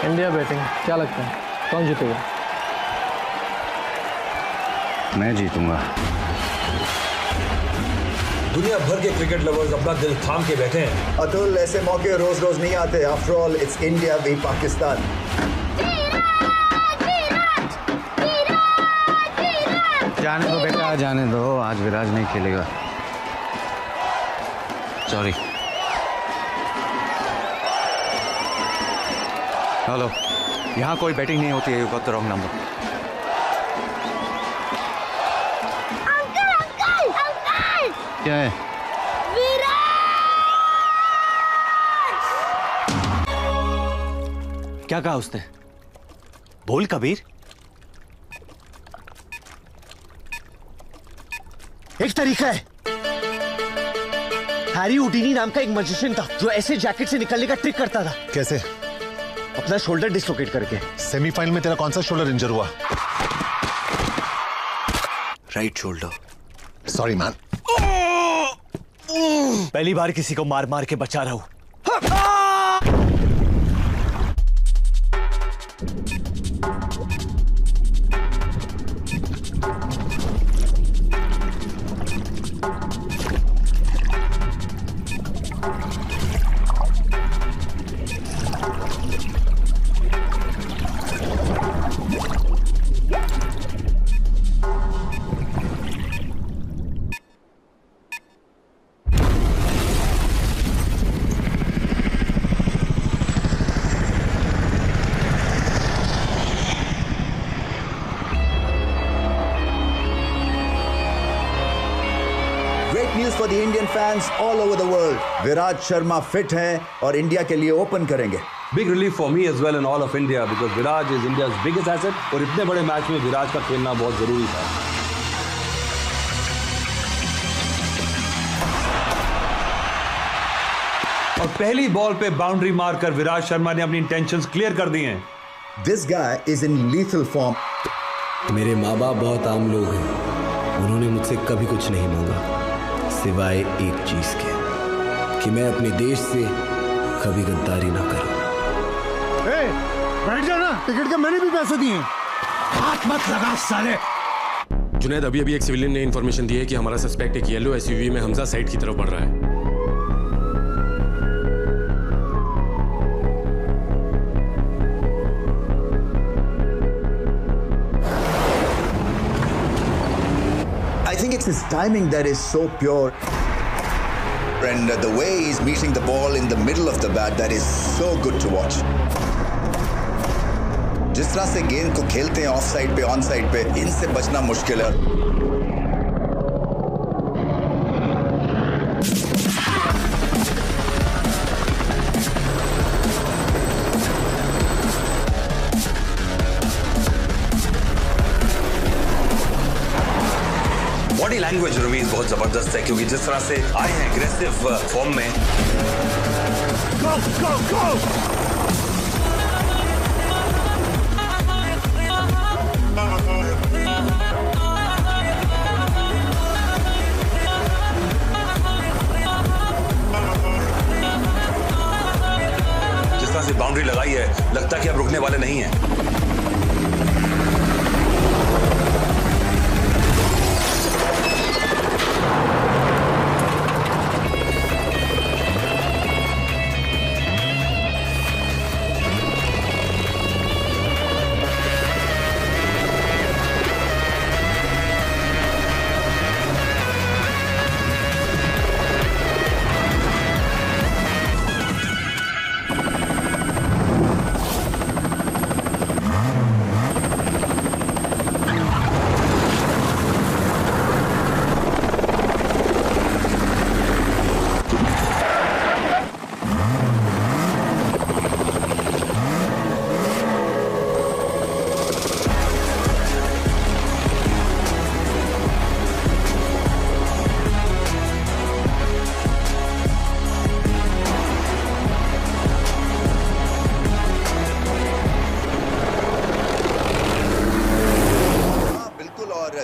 इंडिया बैटिंग, क्या लगता है कौन जीतेगा? मैं जीतूंगा। दुनिया भर के क्रिकेट लवर्स अपना दिल थाम के बैठे हैं। अतुल, ऐसे मौके रोज रोज नहीं आते। After all it's India v Pakistan. जाने दो बेटा, जाने दो। आज विराज नहीं खेलेगा। सॉरी। हेलो, यहाँ कोई बैटिंग नहीं होती है। You got the wrong number. क्या है? क्या कहा उसने? बोल कबीर। एक तरीका है। हैरी हुडीनी नाम का एक मैजिशियन था जो ऐसे जैकेट से निकलने का ट्रिक करता था। कैसे? अपना शोल्डर डिसलोकेट करके। सेमीफाइनल में तेरा कौन सा शोल्डर इंजर हुआ? Right shoulder. Sorry man. पहली बार किसी को मार मार के बचा रहा हूं। For the Indian fans all over the world, Viraj Sharma fit हैं और इंडिया के लिए ओपन करेंगे। Big relief for me as well and all of India because Viraj is India's biggest asset और इतने बड़े मैच में विराज का खेलना बहुत जरूरी था। और पहली बॉल पे बाउंड्री मारकर विराज शर्मा ने अपनी इंटेंशंस क्लियर कर दी हैं। This guy is in lethal form. मेरे माँ बाप बहुत आम लोग हैं। उन्होंने मुझसे कभी कुछ नहीं मांगा सिवाय एक चीज के कि मैं अपने देश से कभी गद्दारी ना करूं। बैठ जाना, टिकट के मैंने भी पैसे दिए। हाथ मत लगा साले। जुनैद, अभी एक सिविलियन ने इंफॉर्मेशन दी है कि हमारा सस्पेक्ट एक येलो एसयूवी में हमजा साइड की तरफ बढ़ रहा है। I think it's his timing that is so pure. And the way he's meeting the ball in the middle of the bat, that is so good to watch. जिस तरह से गेंद को खेलते हैं ऑफ साइड पे ऑन साइड पे, इनसे बचना मुश्किल है। बॉडी लैंग्वेज रमीज बहुत जबरदस्त है, क्योंकि जिस तरह से आए हैं एग्रेसिव फॉर्म में। Go, go, go! जिस तरह से बाउंड्री लगाई है, लगता है कि अब रुकने वाले नहीं हैं।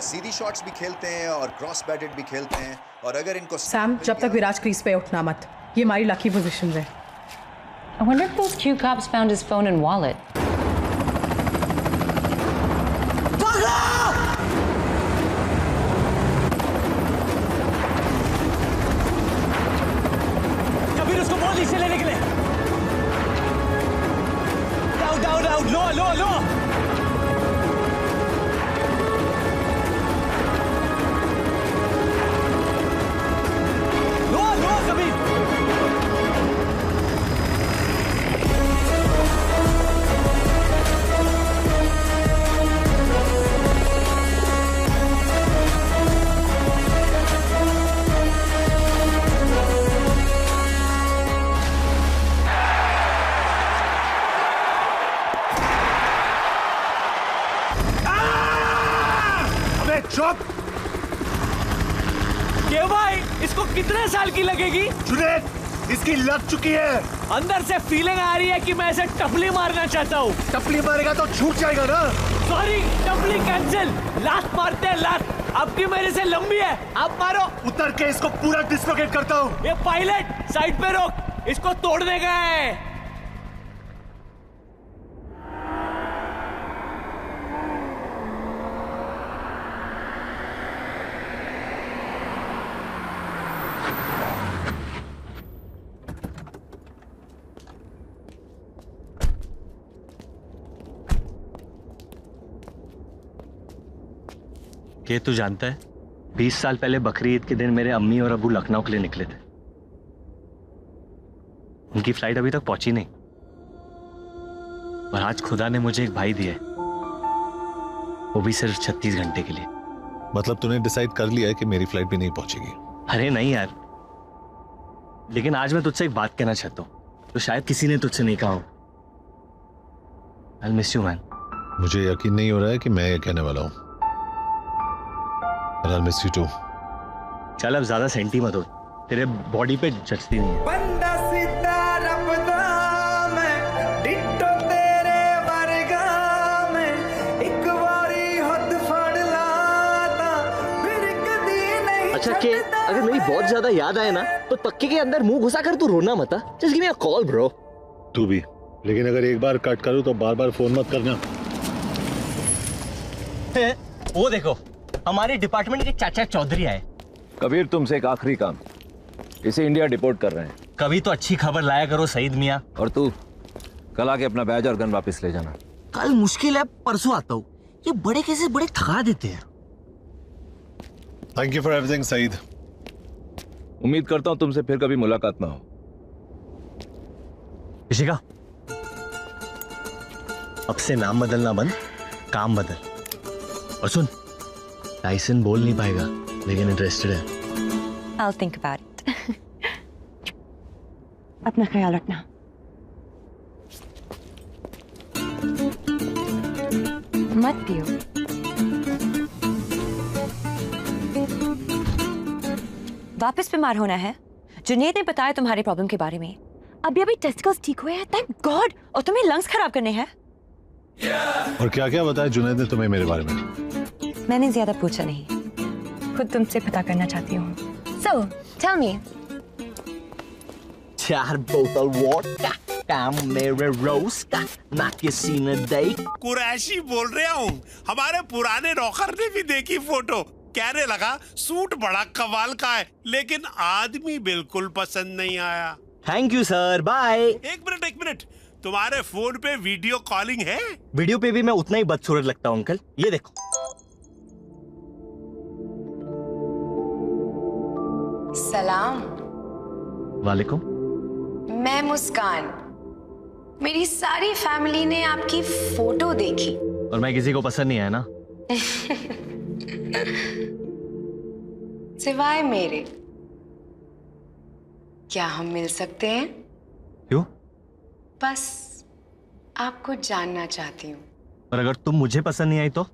सीधी शॉट्स भी खेलते हैं और क्रॉस बैटेड भी खेलते हैं, और अगर इनको सैम, जब तक विराज क्रीज पे उठना मत, ये हमारी लकी पोजीशन है। I wonder if those Q cops found his phone and wallet. Kabir उसको बोल नीचे लेने के लिए। डाउन, लो। चुप! क्यों भाई, इसको कितने साल की लगेगी? जुनैद, इसकी लग चुकी है। अंदर से फीलिंग आ रही है कि मैं इसे टपली मारना चाहता हूँ। टपली मारेगा तो छूट जाएगा ना। सॉरी, टपली कैंसिल। लात मारते हैं, लात। आपकी मेरे से लंबी है, आप मारो। उतर के इसको पूरा डिस्लोकेट करता हूँ। ये पायलट साइड पे रोक, इसको तोड़ने का है। ये तू जानता है, 20 साल पहले बकरी ईद के दिन मेरे अम्मी और अब्बू लखनऊ के लिए निकले थे। उनकी फ्लाइट अभी तक पहुंची नहीं, और आज खुदा ने मुझे एक भाई दिया है, वो भी सिर्फ 36 घंटे के लिए। मतलब तूने डिसाइड कर लिया है कि मेरी फ्लाइट भी नहीं पहुंचेगी? अरे नहीं यार, लेकिन आज मैं तुझसे एक बात कहना चाहता हूँ तो शायद किसी ने तुझसे नहीं कहा हो। I'll miss you, man. मुझे यकीन नहीं हो रहा है कि मैं ये कहने वाला हूँ। I'll miss you too. चल अब ज्यादा सेंटी मत हो, तेरे बॉडी पे जचती नहीं है। बंदा सीधा रब्दा मैं, डिट्टो तेरे वर्गा मैं, एक बारी हद फड़ लाता, फिर कदी नहीं। अच्छा के अगर मेरी बहुत ज्यादा याद आए ना तो तक्के के अंदर मुंह घुसा कर तू रोना मत। Just give me a call bro. तू भी, लेकिन अगर एक बार कट करूं तो बार बार फोन मत करना। वो देखो, हमारे डिपार्टमेंट के चाचा चौधरी आए। कबीर, तुमसे एक आखिरी काम, इसे इंडिया डिपोर्ट कर रहे हैं। कभी तो अच्छी खबर लाया करो सईद मियाँ। और तू कल आके अपना बैज और गन वापस ले जाना। कल मुश्किल है, परसों आता हूँ। ये बड़े कैसे बड़े थका देते हैं। Thank you for everything Saeed. उम्मीद करता हूँ तुमसे फिर कभी मुलाकात ना हो। ऋषिका, अब से नाम बदलना बंद, काम बदल। और सुन, टाइसन बोल नहीं पाएगा लेकिन इंटरेस्टेड है। I'll think about it. अपना ख्याल रखना। मत पियो। वापस बीमार होना है? जुनैद ने बताया तुम्हारे प्रॉब्लम के बारे में। अभी टेस्टिकल्स ठीक हुए हैं, थैंक गॉड। और तुम्हें लंग्स खराब करने हैं। और क्या क्या बताया जुनैद ने तुम्हें मेरे बारे में? मैंने ज्यादा पूछा नहीं, खुद तुमसे पता करना चाहती हूँ। So, tell me. 4 बोतल वोडका, काम मेरे रोज का, ना किसी ने देख। कुरैशी बोल रहा हूँ। हमारे पुराने नौकर ने भी देखी फोटो, कहने लगा सूट बड़ा कमाल का है, लेकिन आदमी बिल्कुल पसंद नहीं आया। Thank you sir, bye. एक मिनट, तुम्हारे फोन पे वीडियो कॉलिंग है? वीडियो पे भी मैं उतना ही बदसूरत लगता हूँ अंकल, ये देखो। सलाम। वालेकुम। मैं मुस्कान। मेरी सारी फैमिली ने आपकी फोटो देखी। और मैं किसी को पसंद नहीं आया ना? सिवाय मेरे। क्या हम मिल सकते हैं? क्यों? बस आपको जानना चाहती हूँ। और अगर तुम मुझे पसंद नहीं आई तो?